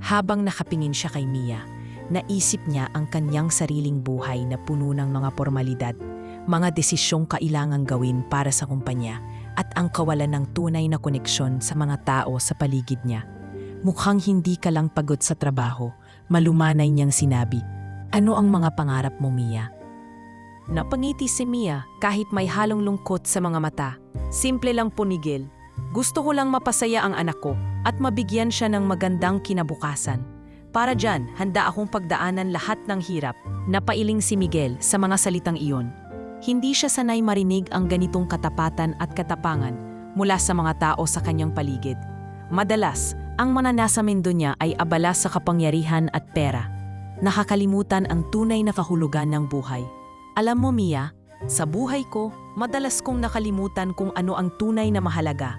Habang nakapingin siya kay Mia, naisip niya ang kanyang sariling buhay na puno ng mga formalidad, mga desisyong kailangang gawin para sa kumpanya, at ang kawalan ng tunay na koneksyon sa mga tao sa paligid niya. Mukhang hindi ka lang pagod sa trabaho, malumanay niyang sinabi. "Ano ang mga pangarap mo, Mia?" Napangiti si Mia kahit may halong lungkot sa mga mata. "Simple lang po, Miguel. Gusto ko lang mapasaya ang anak ko at mabigyan siya ng magandang kinabukasan. Para dyan, handa akong pagdaanan lahat ng hirap." Napailing si Miguel sa mga salitang iyon. Hindi siya sanay marinig ang ganitong katapatan at katapangan mula sa mga tao sa kanyang paligid. Madalas, ang mga nasa mundo niya ay abala sa kapangyarihan at pera. Nakakalimutan ang tunay na kahulugan ng buhay. "Alam mo, Mia, sa buhay ko, madalas kong nakalimutan kung ano ang tunay na mahalaga,"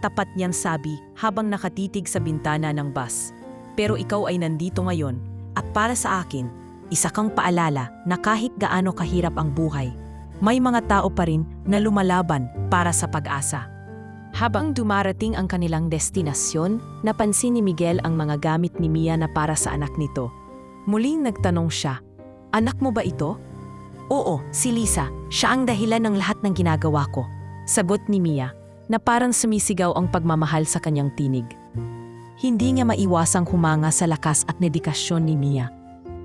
tapat niyang sabi habang nakatitig sa bintana ng bus. "Pero ikaw ay nandito ngayon, at para sa akin, isa kang paalala na kahit gaano kahirap ang buhay, may mga tao pa rin na lumalaban para sa pag-asa." Habang dumarating ang kanilang destinasyon, napansin ni Miguel ang mga gamit ni Mia na para sa anak nito. Muling nagtanong siya, "Anak mo ba ito?" "Oo, si Liza. Siya ang dahilan ng lahat ng ginagawa ko," sagot ni Mia, na parang sumisigaw ang pagmamahal sa kanyang tinig. hindi niya maiwasang humanga sa lakas at dedikasyon ni Mia.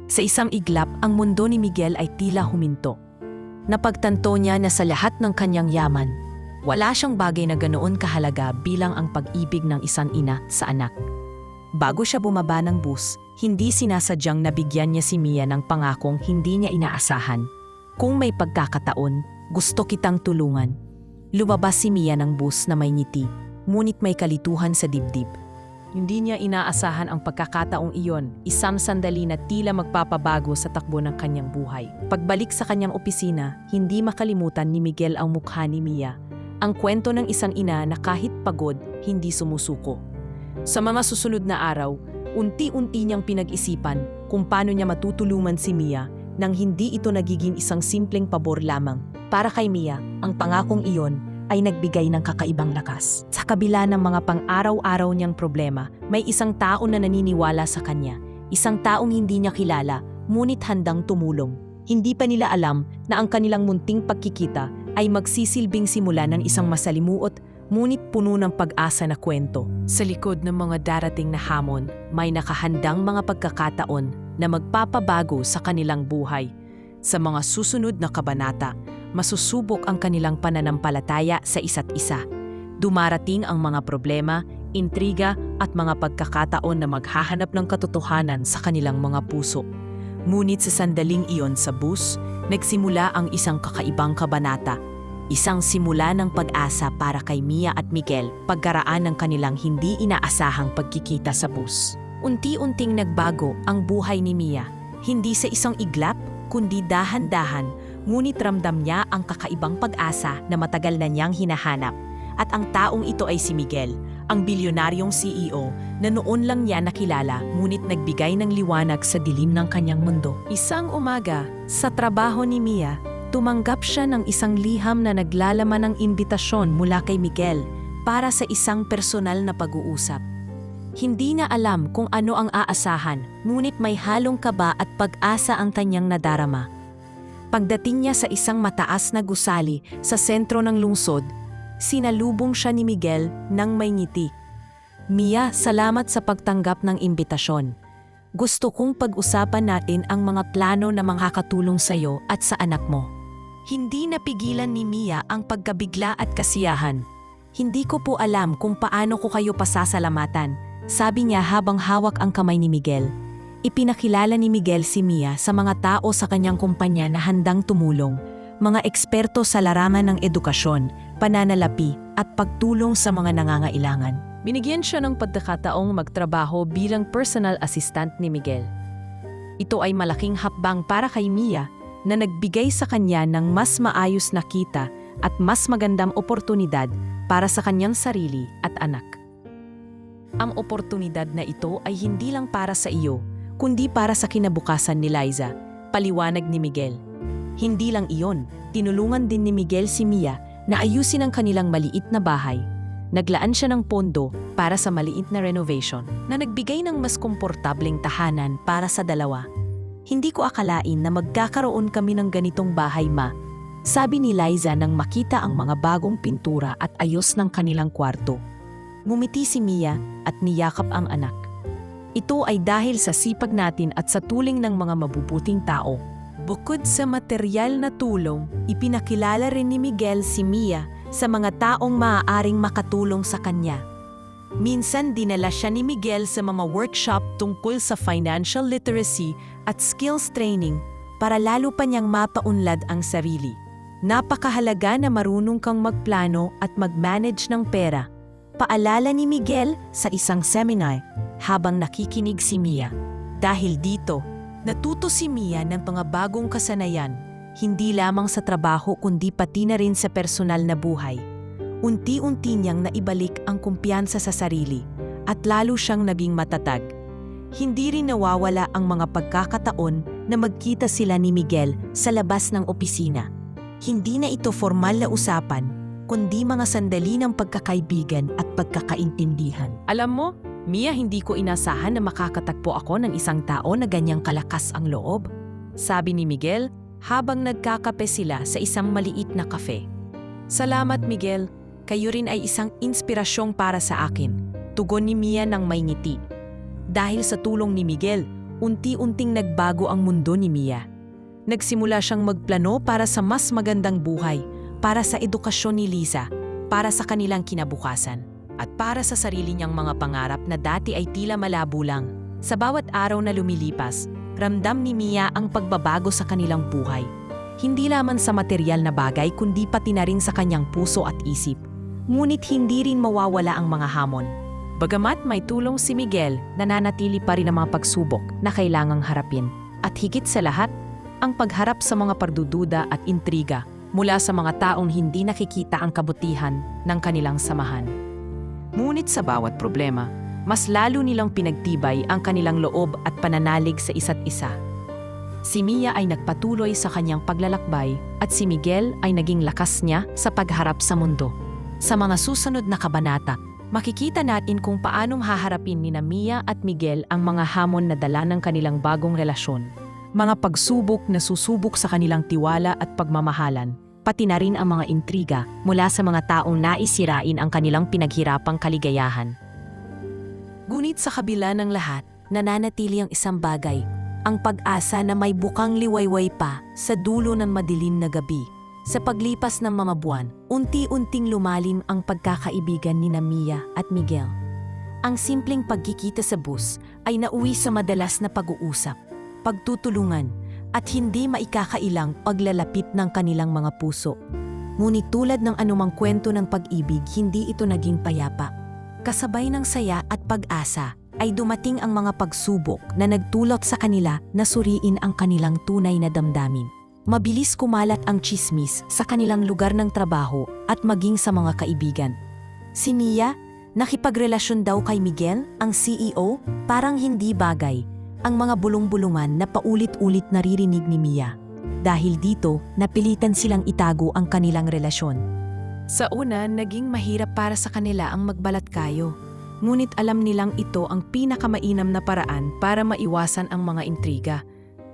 Sa isang iglap, ang mundo ni Miguel ay tila huminto. Napagtanto niya na sa lahat ng kanyang yaman, wala siyang bagay na ganoon kahalaga bilang ang pag-ibig ng isang ina sa anak. Bago siya bumaba ng bus, hindi sinasadyang nabigyan niya si Mia ng pangakong hindi niya inaasahan. Kung may pagkakataon, gusto kitang tulungan. Lumabas si Mia ng bus na may ngiti, ngunit may kalituhan sa dibdib. Hindi niya inaasahan ang pagkakataong iyon, isang sandali na tila magpapabago sa takbo ng kanyang buhay. Pagbalik sa kanyang opisina, hindi makalimutan ni Miguel ang mukha ni Mia. Ang kwento ng isang ina na kahit pagod, hindi sumusuko. Sa mga susunod na araw, unti-unti niyang pinag-isipan kung paano niya matutulungan si Mia nang hindi ito nagiging isang simpleng pabor lamang. Para kay Mia, ang pangakong iyon ay nagbigay ng kakaibang lakas. Sa kabila ng mga pang-araw-araw niyang problema, may isang tao na naniniwala sa kanya. Isang taong hindi niya kilala, ngunit handang tumulong. Hindi pa nila alam na ang kanilang munting pagkikita ay magsisilbing simula ng isang masalimuot, ngunit puno ng pag-asa na kwento. Sa likod ng mga darating na hamon, may nakahandang mga pagkakataon na magpapabago sa kanilang buhay. Sa mga susunod na kabanata, masusubok ang kanilang pananampalataya sa isa't isa. Dumarating ang mga problema, intriga at mga pagkakataon na maghahanap ng katotohanan sa kanilang mga puso. Ngunit sa sandaling iyon sa bus, nagsimula ang isang kakaibang kabanata. Isang simula ng pag-asa para kay Mia at Miguel pagkaraan ng kanilang hindi inaasahang pagkikita sa bus. Unti-unting nagbago ang buhay ni Mia, hindi sa isang iglap kundi dahan-dahan, ngunit ramdam niya ang kakaibang pag-asa na matagal na niyang hinahanap. At ang taong ito ay si Miguel, ang bilyonaryong CEO na noon lang niya nakilala ngunit nagbigay ng liwanag sa dilim ng kanyang mundo. Isang umaga, sa trabaho ni Mia, tumanggap siya ng isang liham na naglalaman ng imbitasyon mula kay Miguel para sa isang personal na pag-uusap. Hindi niya alam kung ano ang aasahan, ngunit may halong kaba at pag-asa ang kanyang nadarama. Pagdating niya sa isang mataas na gusali sa sentro ng lungsod, sinalubong siya ni Miguel nang may ngiti. Mia, salamat sa pagtanggap ng imbitasyon. Gusto kong pag-usapan natin ang mga plano na makakatulong sa iyo at sa anak mo. Hindi napigilan ni Mia ang pagkabigla at kasiyahan. Hindi ko po alam kung paano ko kayo pasasalamatan, sabi niya habang hawak ang kamay ni Miguel. Ipinakilala ni Miguel si Mia sa mga tao sa kanyang kumpanya na handang tumulong, mga eksperto sa larangan ng edukasyon, pananalapi at pagtulong sa mga nangangailangan. Binigyan siya ng pagkakataong magtrabaho bilang personal assistant ni Miguel. Ito ay malaking hakbang para kay Mia na nagbigay sa kanya ng mas maayos na kita at mas magandang oportunidad para sa kanyang sarili at anak. Ang oportunidad na ito ay hindi lang para sa iyo, kundi para sa kinabukasan ni Liza, paliwanag ni Miguel. Hindi lang iyon, tinulungan din ni Miguel si Mia na ayusin ang kanilang maliit na bahay. Naglaan siya ng pondo para sa maliit na renovation na nagbigay ng mas komportableng tahanan para sa dalawa. Hindi ko akalain na magkakaroon kami ng ganitong bahay, ma, sabi ni Liza nang makita ang mga bagong pintura at ayos ng kanilang kwarto. Ngumiti si Mia at niyakap ang anak. Ito ay dahil sa sipag natin at sa tuling ng mga mabubuting tao. Bukod sa material na tulong, ipinakilala rin ni Miguel si Mia sa mga taong maaaring makatulong sa kanya. Minsan dinala siya ni Miguel sa mga workshop tungkol sa financial literacy at skills training para lalo pa niyang mapaunlad ang sarili. Napakahalaga na marunong kang magplano at mag-manage ng pera. Paalala ni Miguel sa isang seminar habang nakikinig si Mia. Dahil dito, natuto si Mia ng mga bagong kasanayan, hindi lamang sa trabaho kundi pati na rin sa personal na buhay. Unti-unti niyang naibalik ang kumpiyansa sa sarili at lalo siyang naging matatag. Hindi rin nawawala ang mga pagkakataon na magkita sila ni Miguel sa labas ng opisina. Hindi na ito formal na usapan, kundi mga sandali ng pagkakaibigan at pagkakaintindihan. Alam mo, Mia, hindi ko inasahan na makakatagpo ako ng isang tao na ganyang kalakas ang loob, sabi ni Miguel habang nagkakape sila sa isang maliit na kafe. Salamat, Miguel. Kayo rin ay isang inspirasyong para sa akin. Tugon ni Mia ng may ngiti. Dahil sa tulong ni Miguel, unti-unting nagbago ang mundo ni Mia. Nagsimula siyang magplano para sa mas magandang buhay, para sa edukasyon ni Liza, para sa kanilang kinabukasan, at para sa sarili niyang mga pangarap na dati ay tila malabo lang. Sa bawat araw na lumilipas, ramdam ni Mia ang pagbabago sa kanilang buhay. Hindi lamang sa material na bagay kundi pati na rin sa kanyang puso at isip. Ngunit hindi rin mawawala ang mga hamon. Bagamat may tulong si Miguel, nananatili pa rin ang mga pagsubok na kailangang harapin. At higit sa lahat, ang pagharap sa mga pagdududa at intriga mula sa mga taong hindi nakikita ang kabutihan ng kanilang samahan. Ngunit sa bawat problema, mas lalo nilang pinagtibay ang kanilang loob at pananalig sa isa't isa. Si Mia ay nagpatuloy sa kanyang paglalakbay at si Miguel ay naging lakas niya sa pagharap sa mundo. Sa mga susunod na kabanata, makikita natin kung paano haharapin ni Mia at Miguel ang mga hamon na dala ng kanilang bagong relasyon. Mga pagsubok na susubok sa kanilang tiwala at pagmamahalan, pati na rin ang mga intriga mula sa mga taong naisirain ang kanilang pinaghirapang kaligayahan. Ngunit sa kabila ng lahat, nananatili ang isang bagay, ang pag-asa na may bukang liwayway pa sa dulo ng madilim na gabi. Sa paglipas ng mga buwan, unti-unting lumalim ang pagkakaibigan ni Mia at Miguel. Ang simpleng pagkikita sa bus ay nauwi sa madalas na pag-uusap, pagtutulungan, at hindi maikakailang paglalapit ng kanilang mga puso. Ngunit tulad ng anumang kwento ng pag-ibig, hindi ito naging payapa. Kasabay ng saya at pag-asa, ay dumating ang mga pagsubok na nagtulot sa kanila na suriin ang kanilang tunay na damdamin. Mabilis kumalat ang tsismis sa kanilang lugar ng trabaho at maging sa mga kaibigan. Si Mia, nakipagrelasyon daw kay Miguel, ang CEO, parang hindi bagay. Ang mga bulong-bulungan na paulit-ulit naririnig ni Mia. Dahil dito, napilitan silang itago ang kanilang relasyon. Sa una, naging mahirap para sa kanila ang magbalat kayo. Ngunit alam nilang ito ang pinakamainam na paraan para maiwasan ang mga intriga.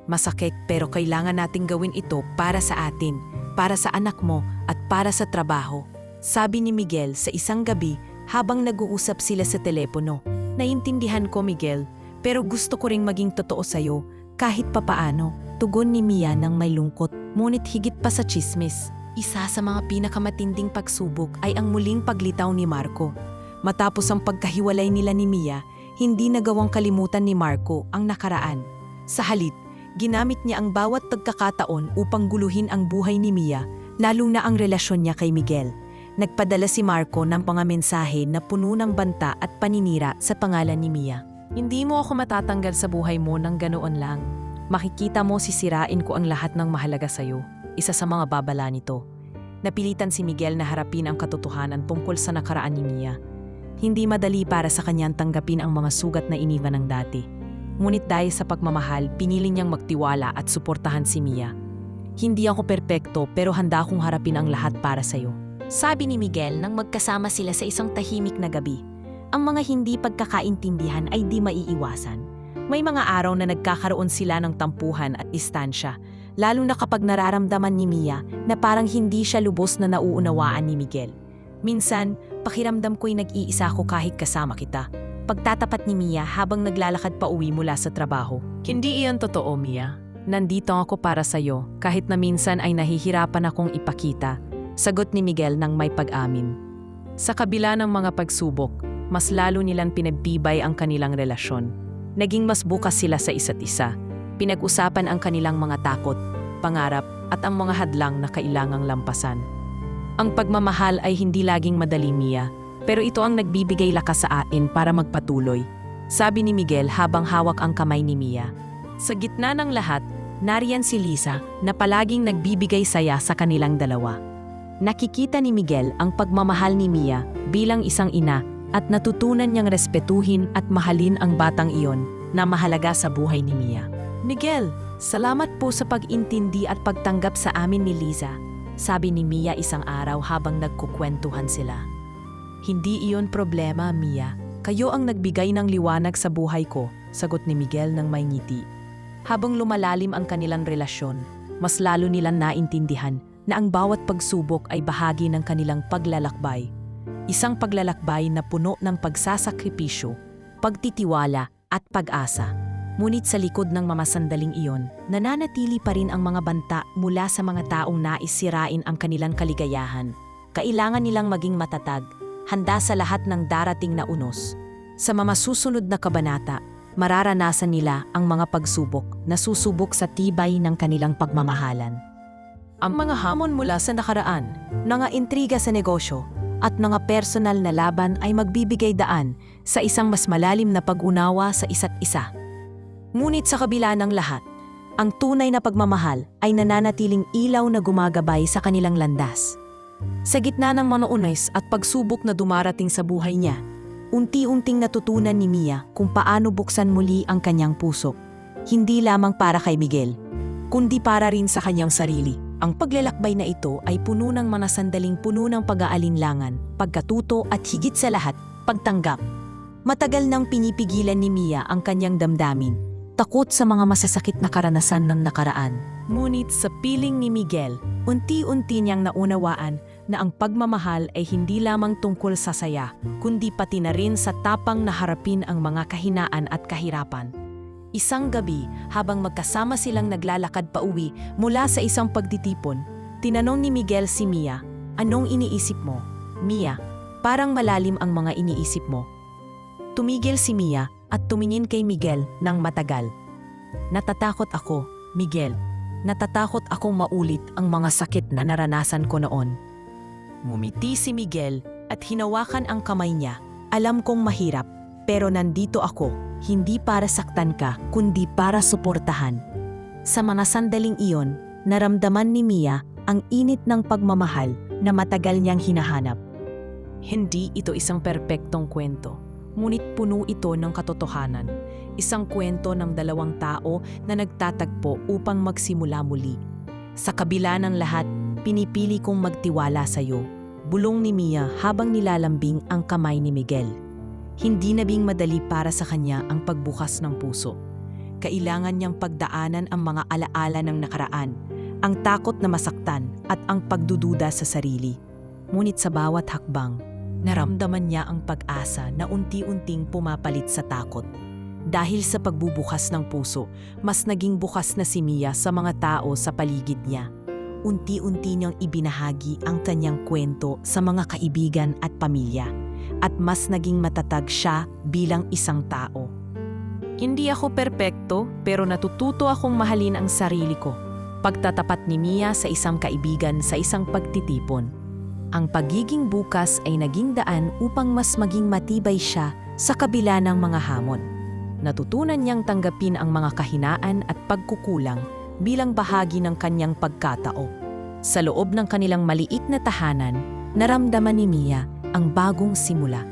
Masakit pero kailangan nating gawin ito para sa atin, para sa anak mo at para sa trabaho. Sabi ni Miguel sa isang gabi habang nag-uusap sila sa telepono. Naintindihan ko, Miguel, pero gusto ko ring maging totoo sa'yo kahit papaano. Tugon ni Mia ng may lungkot, ngunit higit pa sa tsismis. Isa sa mga pinakamatinding pagsubok ay ang muling paglitaw ni Marco. Matapos ang pagkahiwalay nila ni Mia, hindi nagawang kalimutan ni Marco ang nakaraan. Sa halip, ginamit niya ang bawat pagkakataon upang guluhin ang buhay ni Mia, lalo na ang relasyon niya kay Miguel. Nagpadala si Marco ng mga mensahe na puno ng banta at paninira sa pangalan ni Mia. Hindi mo ako matatanggal sa buhay mo ng ganoon lang. Makikita mo sisirain ko ang lahat ng mahalaga sa'yo. Isa sa mga babala nito. Napilitan si Miguel na harapin ang katotohanan tungkol sa nakaraan ni Mia. Hindi madali para sa kanyang tanggapin ang mga sugat na iniwan ng dati. Ngunit dahil sa pagmamahal, pinili niyang magtiwala at suportahan si Mia. Hindi ako perpekto pero handa akong harapin ang lahat para sa'yo. Sabi ni Miguel nang magkasama sila sa isang tahimik na gabi. Ang mga hindi pagkakaintindihan ay di maiiwasan. May mga araw na nagkakaroon sila ng tampuhan at distansya, lalo na kapag nararamdaman ni Mia na parang hindi siya lubos na nauunawaan ni Miguel. Minsan, pakiramdam ko'y nag-iisa ako kahit kasama kita. Pagtatapat ni Mia habang naglalakad pa uwi mula sa trabaho. Hindi iyan totoo, Mia. Nandito ako para sa'yo kahit na minsan ay nahihirapan akong ipakita. Sagot ni Miguel nang may pag-amin. Sa kabila ng mga pagsubok, mas lalo nilang pinagtibay ang kanilang relasyon. Naging mas bukas sila sa isa't isa. Pinag-usapan ang kanilang mga takot, pangarap at ang mga hadlang na kailangang lampasan. Ang pagmamahal ay hindi laging madali, Mia, pero ito ang nagbibigay lakas sa atin para magpatuloy. Sabi ni Miguel habang hawak ang kamay ni Mia. Sa gitna ng lahat, nariyan si Liza na palaging nagbibigay saya sa kanilang dalawa. Nakikita ni Miguel ang pagmamahal ni Mia bilang isang ina at natutunan niyang respetuhin at mahalin ang batang iyon na mahalaga sa buhay ni Mia. Miguel, salamat po sa pag-intindi at pagtanggap sa amin ni Liza. Sabi ni Mia isang araw habang nagkukwentuhan sila. Hindi iyon problema, Mia. Kayo ang nagbigay ng liwanag sa buhay ko, sagot ni Miguel ng may ngiti. Habang lumalalim ang kanilang relasyon, mas lalo nilang naintindihan na ang bawat pagsubok ay bahagi ng kanilang paglalakbay. Isang paglalakbay na puno ng pagsasakripisyo, pagtitiwala at pag-asa. Ngunit sa likod ng mamasandaling iyon, nananatili pa rin ang mga banta mula sa mga taong nais sirain ang kanilang kaligayahan. Kailangan nilang maging matatag, handa sa lahat ng darating na unos. Sa mga susunod na kabanata, mararanasan nila ang mga pagsubok na susubok sa tibay ng kanilang pagmamahalan. Ang mga hamon mula sa nakaraan, mga intriga sa negosyo, at mga personal na laban ay magbibigay daan sa isang mas malalim na pag-unawa sa isa't isa. Ngunit sa kabila ng lahat, ang tunay na pagmamahal ay nananatiling ilaw na gumagabay sa kanilang landas. Sa gitna ng mga unos at pagsubok na dumarating sa buhay niya, unti-unting natutunan ni Mia kung paano buksan muli ang kanyang puso. Hindi lamang para kay Miguel, kundi para rin sa kanyang sarili. Ang paglalakbay na ito ay puno ng mga sandaling puno ng pag-aalinlangan, pagkatuto at higit sa lahat, pagtanggap. Matagal nang pinipigilan ni Mia ang kanyang damdamin, takot sa mga masasakit na karanasan ng nakaraan. Ngunit sa piling ni Miguel, unti-unti niyang naunawaan na ang pagmamahal ay hindi lamang tungkol sa saya, kundi pati na rin sa tapang na harapin ang mga kahinaan at kahirapan. Isang gabi, habang magkasama silang naglalakad pauwi mula sa isang pagtitipon, tinanong ni Miguel si Mia, "Anong iniisip mo?" "Mia, parang malalim ang mga iniisip mo." Tumigil si Mia at tumingin kay Miguel ng matagal. "Natatakot ako, Miguel. Natatakot akong maulit ang mga sakit na naranasan ko noon." Ngumiti si Miguel at hinawakan ang kamay niya. "Alam kong mahirap, pero nandito ako. Hindi para saktan ka, kundi para suportahan." Sa mga sandaling iyon, naramdaman ni Mia ang init ng pagmamahal na matagal niyang hinahanap. Hindi ito isang perpektong kwento, ngunit puno ito ng katotohanan. Isang kwento ng dalawang tao na nagtatagpo upang magsimula muli. "Sa kabila ng lahat, pinipili kong magtiwala sa iyo," bulong ni Mia habang nilalambing ang kamay ni Miguel. Hindi naging madali para sa kanya ang pagbukas ng puso. Kailangan niyang pagdaanan ang mga alaala ng nakaraan, ang takot na masaktan at ang pagdududa sa sarili. Ngunit sa bawat hakbang, naramdaman niya ang pag-asa na unti-unting pumapalit sa takot. Dahil sa pagbubukas ng puso, mas naging bukas na si Mia sa mga tao sa paligid niya. Unti-unti niyang ibinahagi ang kanyang kwento sa mga kaibigan at pamilya. At mas naging matatag siya bilang isang tao. "Hindi ako perpekto, pero natututo akong mahalin ang sarili ko." Pagtatapat ni Mia sa isang kaibigan sa isang pagtitipon. Ang pagiging bukas ay naging daan upang mas maging matibay siya sa kabila ng mga hamon. Natutunan niyang tanggapin ang mga kahinaan at pagkukulang bilang bahagi ng kanyang pagkatao. Sa loob ng kanilang maliit na tahanan, naramdaman ni Mia ang bagong simula.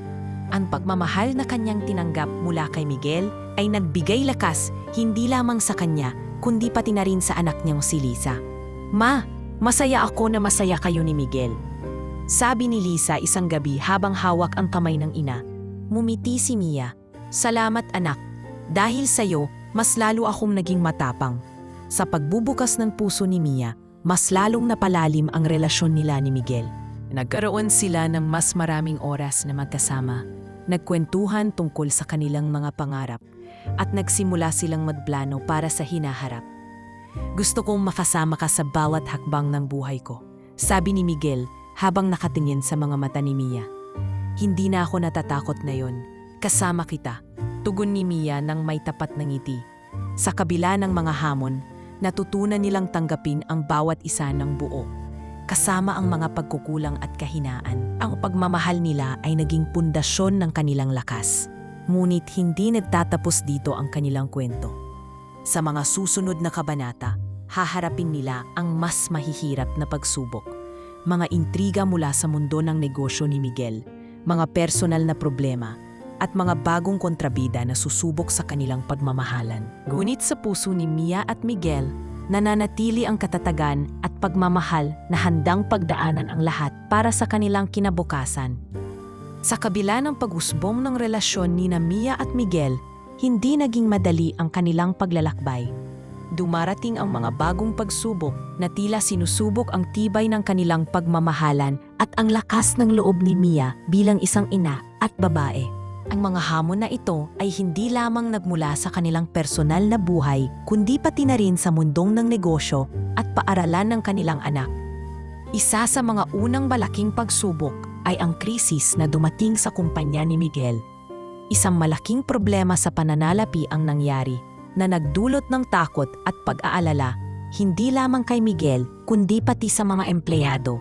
Ang pagmamahal na kanyang tinanggap mula kay Miguel ay nagbigay lakas hindi lamang sa kanya, kundi pati na rin sa anak niyang si Lisa. "Ma, masaya ako na masaya kayo ni Miguel," sabi ni Lisa isang gabi habang hawak ang kamay ng ina. Ngumiti si Mia. "Salamat anak. Dahil sa'yo, mas lalo akong naging matapang." Sa pagbubukas ng puso ni Mia, mas lalong napalalim ang relasyon nila ni Miguel. Nagkaroon sila ng mas maraming oras na magkasama, nagkwentuhan tungkol sa kanilang mga pangarap, at nagsimula silang magplano para sa hinaharap. "Gusto kong makasama ka sa bawat hakbang ng buhay ko," sabi ni Miguel habang nakatingin sa mga mata ni Mia. "Hindi na ako natatakot na yon. Kasama kita," tugon ni Mia ng may tapat na ngiti. Sa kabila ng mga hamon, natutunan nilang tanggapin ang bawat isa ng buo. Kasama ang mga pagkukulang at kahinaan, ang pagmamahal nila ay naging pundasyon ng kanilang lakas. Ngunit hindi nagtatapos dito ang kanilang kwento. Sa mga susunod na kabanata, haharapin nila ang mas mahihirap na pagsubok. Mga intriga mula sa mundo ng negosyo ni Miguel, mga personal na problema, at mga bagong kontrabida na susubok sa kanilang pagmamahalan. Ngunit sa puso ni Mia at Miguel, nananatili ang katatagan at pagmamahal na handang pagdaanan ang lahat para sa kanilang kinabukasan. Sa kabila ng pag-usbong ng relasyon ni Mia at Miguel, hindi naging madali ang kanilang paglalakbay. dumarating ang mga bagong pagsubok na tila sinusubok ang tibay ng kanilang pagmamahalan at ang lakas ng loob ni Mia bilang isang ina at babae. Ang mga hamon na ito ay hindi lamang nagmula sa kanilang personal na buhay, kundi pati na rin sa mundong ng negosyo at paaralan ng kanilang anak. Isa sa mga unang malaking pagsubok ay ang krisis na dumating sa kumpanya ni Miguel. Isang malaking problema sa pananalapi ang nangyari na nagdulot ng takot at pag-aalala hindi lamang kay Miguel kundi pati sa mga empleyado.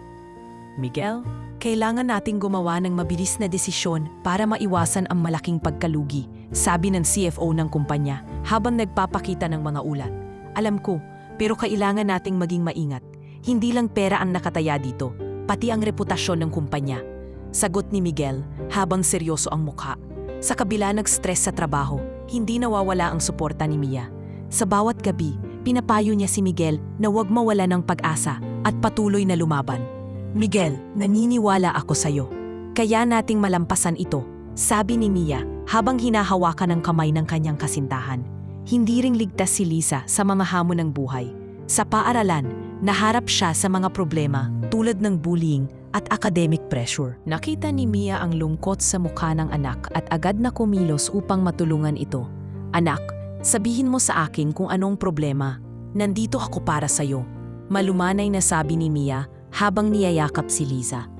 Miguel, kailangan nating gumawa ng mabilis na desisyon para maiwasan ang malaking pagkalugi, sabi ng CFO ng kumpanya habang nagpapakita ng mga ulat. Alam ko, pero kailangan nating maging maingat. Hindi lang pera ang nakataya dito, pati ang reputasyon ng kumpanya. Sagot ni Miguel habang seryoso ang mukha. Sa kabila ng stress sa trabaho, hindi nawawala ang suporta ni Mia. Sa bawat gabi, pinapayo niya si Miguel na huwag mawala ng pag-asa at patuloy na lumaban. Miguel, naniniwala ako sa'yo. Kaya nating malampasan ito, sabi ni Mia habang hinahawakan ang kamay ng kanyang kasintahan. Hindi ring ligtas si Lisa sa mga hamon ng buhay. Sa paaralan, naharap siya sa mga problema tulad ng bullying at academic pressure. Nakita ni Mia ang lungkot sa mukha ng anak at agad na kumilos upang matulungan ito. Anak, sabihin mo sa akin kung anong problema. Nandito ako para sa'yo. Malumanay na sabi ni Mia habang niyayakap si Lisa.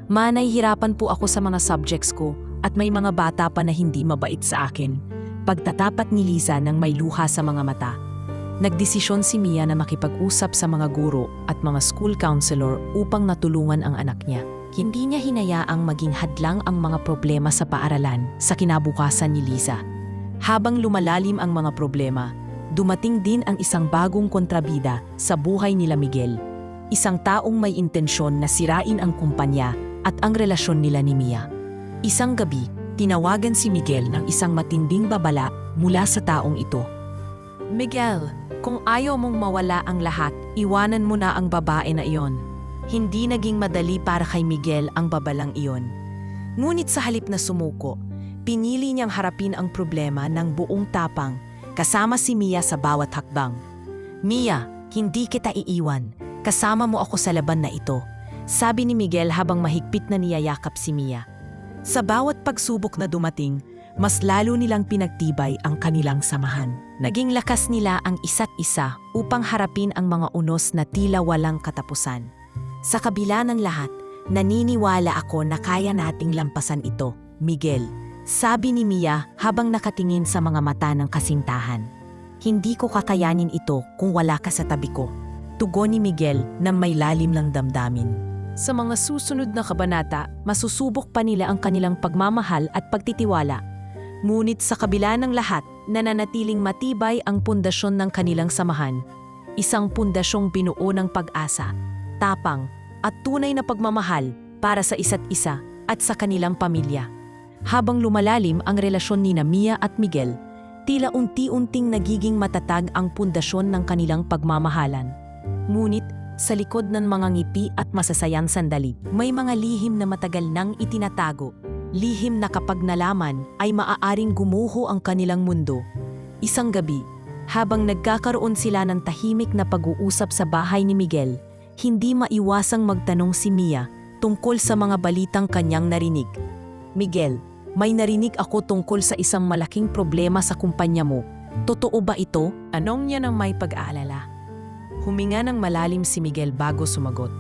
Manay, hirapan po ako sa mga subjects ko at may mga bata pa na hindi mabait sa akin. Pagtatapat ni Lisa nang may luha sa mga mata. Nagdesisyon si Mia na makipag-usap sa mga guro at mga school counselor upang natulungan ang anak niya. Hindi niya hinayaang maging hadlang ang mga problema sa paaralan sa kinabukasan ni Lisa. Habang lumalalim ang mga problema, dumating din ang isang bagong kontrabida sa buhay nila Miguel. Isang taong may intensyon na sirain ang kumpanya at ang relasyon nila ni Mia. Isang gabi, tinawagan si Miguel ng isang matinding babala mula sa taong ito. Miguel, kung ayaw mong mawala ang lahat, iwanan mo na ang babae na iyon. Hindi naging madali para kay Miguel ang babalang iyon. Ngunit sa halip na sumuko, pinili niyang harapin ang problema ng buong tapang, kasama si Mia sa bawat hakbang. Mia, hindi kita iiwan. Kasama mo ako sa laban na ito, sabi ni Miguel habang mahigpit na niyayakap si Mia. Sa bawat pagsubok na dumating, mas lalo nilang pinagtibay ang kanilang samahan. Naging lakas nila ang isa't isa upang harapin ang mga unos na tila walang katapusan. Sa kabila ng lahat, naniniwala ako na kaya nating lampasan ito, Miguel, sabi ni Mia habang nakatingin sa mga mata ng kasintahan. Hindi ko kakayanin ito kung wala ka sa tabi ko, tugon ni Miguel na may lalim ng damdamin. Sa mga susunod na kabanata, masusubok pa nila ang kanilang pagmamahal at pagtitiwala. Ngunit sa kabila ng lahat, nananatiling matibay ang pundasyon ng kanilang samahan. Isang pundasyong binuo ng pag-asa, tapang, at tunay na pagmamahal para sa isa't isa at sa kanilang pamilya. Habang lumalalim ang relasyon ni Mia at Miguel, tila unti-unting nagiging matatag ang pundasyon ng kanilang pagmamahalan. Ngunit, sa likod ng mga ngiti at masasayang sandali, may mga lihim na matagal nang itinatago. Lihim na kapag nalaman ay maaaring gumuho ang kanilang mundo. Isang gabi, habang nagkakaroon sila ng tahimik na pag-uusap sa bahay ni Miguel, hindi maiwasang magtanong si Mia tungkol sa mga balitang kanyang narinig. Miguel, may narinig ako tungkol sa isang malaking problema sa kumpanya mo. Totoo ba ito? Anong niya ng may pag-aalala? Huminga ng malalim si Miguel bago sumagot.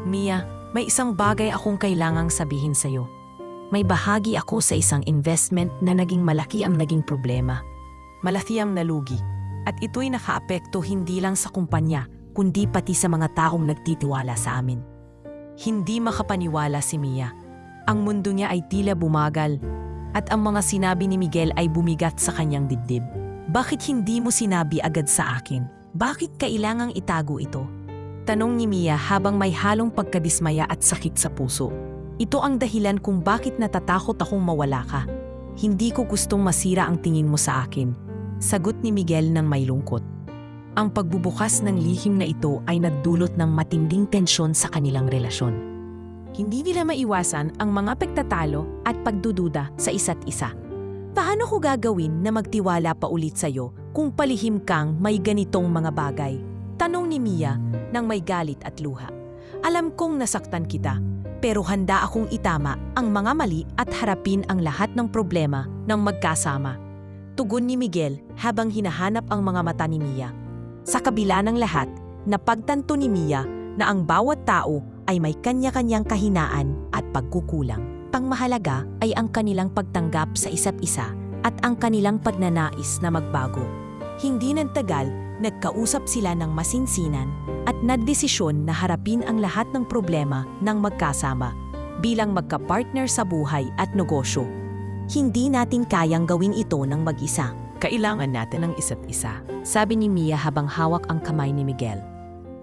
Mia, may isang bagay akong kailangang sabihin sa'yo. May bahagi ako sa isang investment na naging malaki ang naging problema. Malaki ang nalugi. At ito'y nakaapekto hindi lang sa kumpanya, kundi pati sa mga taong nagtitiwala sa amin. Hindi makapaniwala si Mia. Ang mundo niya ay tila bumagal, at ang mga sinabi ni Miguel ay bumigat sa kanyang dibdib. Bakit hindi mo sinabi agad sa akin? Bakit kailangang itago ito? Tanong ni Mia habang may halong pagkadismaya at sakit sa puso. Ito ang dahilan kung bakit natatakot akong mawala ka. Hindi ko gustong masira ang tingin mo sa akin. Sagot ni Miguel ng may lungkot. Ang pagbubukas ng lihim na ito ay nagdulot ng matinding tensyon sa kanilang relasyon. Hindi nila maiwasan ang mga pagtatalo at pagdududa sa isa't isa. Paano ko gagawin na magtiwala pa ulit sa'yo kung palihim kang may ganitong mga bagay? Tanong ni Mia nang may galit at luha. Alam kong nasaktan kita, pero handa akong itama ang mga mali at harapin ang lahat ng problema ng magkasama. Tugon ni Miguel habang hinahanap ang mga mata ni Mia. Sa kabila ng lahat, napagtanto ni Mia na ang bawat tao ay may kanya-kanyang kahinaan at pagkukulang. Pangmahalaga ay ang kanilang pagtanggap sa isa't isa at ang kanilang pagnanais na magbago. Hindi nagtagal, nagkausap sila ng masinsinan at nagdesisyon na harapin ang lahat ng problema ng magkasama bilang magkapartner sa buhay at negosyo. Hindi natin kayang gawin ito ng mag-isa. Kailangan natin ng isa't isa, sabi ni Mia habang hawak ang kamay ni Miguel.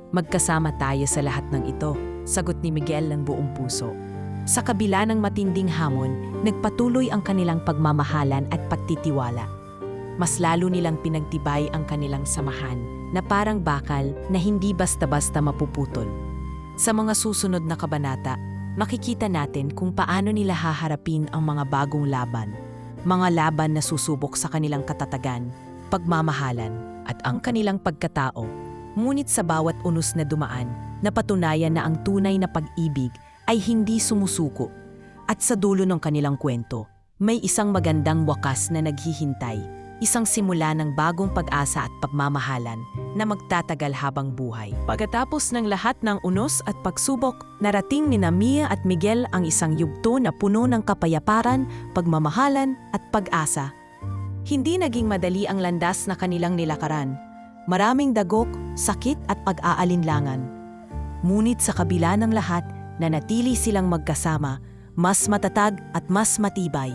Magkasama tayo sa lahat ng ito, sagot ni Miguel ng buong puso. Sa kabila ng matinding hamon, nagpatuloy ang kanilang pagmamahalan at pagtitiwala. Mas lalo nilang pinagtibay ang kanilang samahan na parang bakal na hindi basta-basta mapuputol. Sa mga susunod na kabanata, makikita natin kung paano nila haharapin ang mga bagong laban. Mga laban na susubok sa kanilang katatagan, pagmamahalan at ang kanilang pagkatao. Ngunit sa bawat unos na dumaan, napatunayan na ang tunay na pag-ibig ay hindi sumusuko. At sa dulo ng kanilang kwento, may isang magandang wakas na naghihintay. Isang simula ng bagong pag-asa at pagmamahalan na magtatagal habang buhay. Pagkatapos ng lahat ng unos at pagsubok, narating ni Mia at Miguel ang isang yugto na puno ng kapayapaan, pagmamahalan at pag-asa. Hindi naging madali ang landas na kanilang nilakaran. Maraming dagok, sakit at pag-aalinlangan. Ngunit sa kabila ng lahat, nanatili silang magkasama, mas matatag at mas matibay.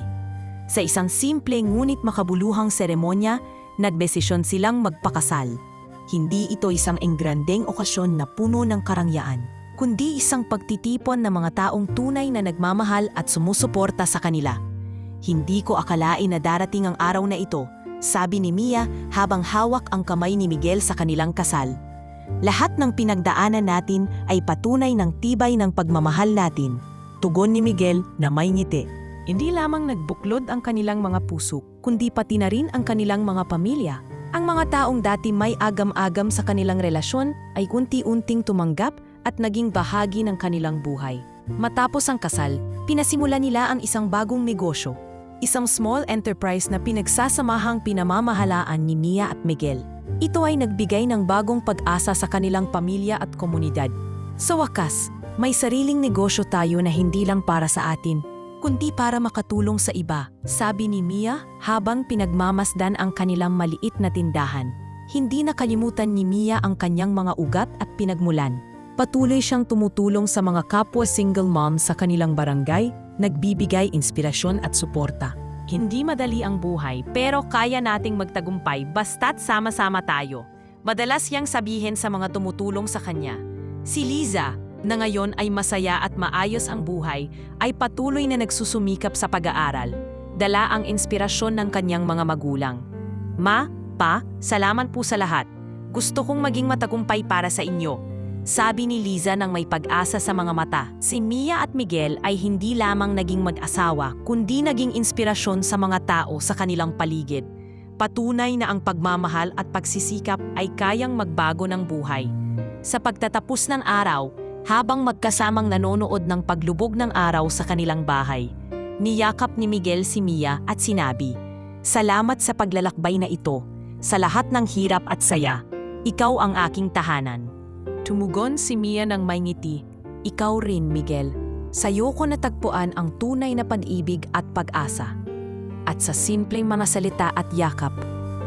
Sa isang simple ngunit makabuluhang seremonya, nagdesisyon silang magpakasal. Hindi ito isang engrandeng okasyon na puno ng karangyaan, kundi isang pagtitipon ng mga taong tunay na nagmamahal at sumusuporta sa kanila. Hindi ko akalain na darating ang araw na ito, sabi ni Mia habang hawak ang kamay ni Miguel sa kanilang kasal. Lahat ng pinagdaanan natin ay patunay ng tibay ng pagmamahal natin. Tugon ni Miguel na may ngiti. Hindi lamang nagbuklod ang kanilang mga puso, kundi pati na rin ang kanilang mga pamilya. Ang mga taong dati may agam-agam sa kanilang relasyon ay unti-unting tumanggap at naging bahagi ng kanilang buhay. Matapos ang kasal, pinasimula nila ang isang bagong negosyo, isang small enterprise na pinagsasamahang pinamamahalaan ni Mia at Miguel. Ito ay nagbigay ng bagong pag-asa sa kanilang pamilya at komunidad. Sa wakas, may sariling negosyo tayo na hindi lang para sa atin, kundi para makatulong sa iba, sabi ni Mia habang pinagmamasdan ang kanilang maliit na tindahan. Hindi nakalimutan ni Mia ang kanyang mga ugat at pinagmulan. Patuloy siyang tumutulong sa mga kapwa single mom sa kanilang barangay, nagbibigay inspirasyon at suporta. Hindi madali ang buhay, pero kaya nating magtagumpay basta't sama-sama tayo. Madalas niyang sabihin sa mga tumutulong sa kanya. Si Liza, na ngayon ay masaya at maayos ang buhay, ay patuloy na nagsusumikap sa pag-aaral. Dala ang inspirasyon ng kanyang mga magulang. Ma, Pa, salamat po sa lahat. Gusto kong maging matagumpay para sa inyo, sabi ni Liza nang may pag-asa sa mga mata. Si Mia at Miguel ay hindi lamang naging mag-asawa, kundi naging inspirasyon sa mga tao sa kanilang paligid. Patunay na ang pagmamahal at pagsisikap ay kayang magbago ng buhay. Sa pagtatapos ng araw, habang magkasamang nanonood ng paglubog ng araw sa kanilang bahay, niyakap ni Miguel si Mia at sinabi, "Salamat sa paglalakbay na ito, sa lahat ng hirap at saya. Ikaw ang aking tahanan." Tumugon si Mia ng may ngiti, "Ikaw rin, Miguel. Sa'yo ko natagpuan ang tunay na pag-ibig at pag-asa." At sa simpleng mga salita at yakap,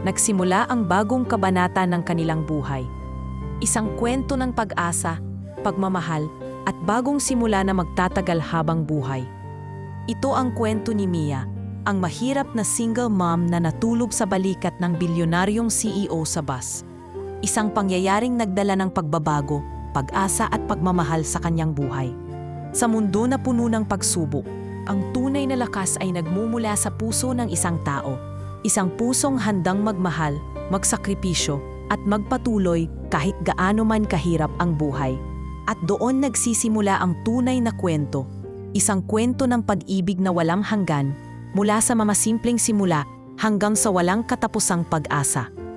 nagsimula ang bagong kabanata ng kanilang buhay. Isang kwento ng pag-asa, pagmamahal, at bagong simula na magtatagal habang buhay. Ito ang kwento ni Mia, ang mahirap na single mom na natulog sa balikat ng bilyonaryong CEO sa bus. Isang pangyayaring nagdala ng pagbabago, pag-asa at pagmamahal sa kanyang buhay. Sa mundo na puno ng pagsubok, ang tunay na lakas ay nagmumula sa puso ng isang tao. Isang pusong handang magmahal, magsakripisyo, at magpatuloy kahit gaano man kahirap ang buhay. At doon nagsisimula ang tunay na kwento. Isang kwento ng pag-ibig na walang hanggan, mula sa mga simpleng simula hanggang sa walang katapusang pag-asa.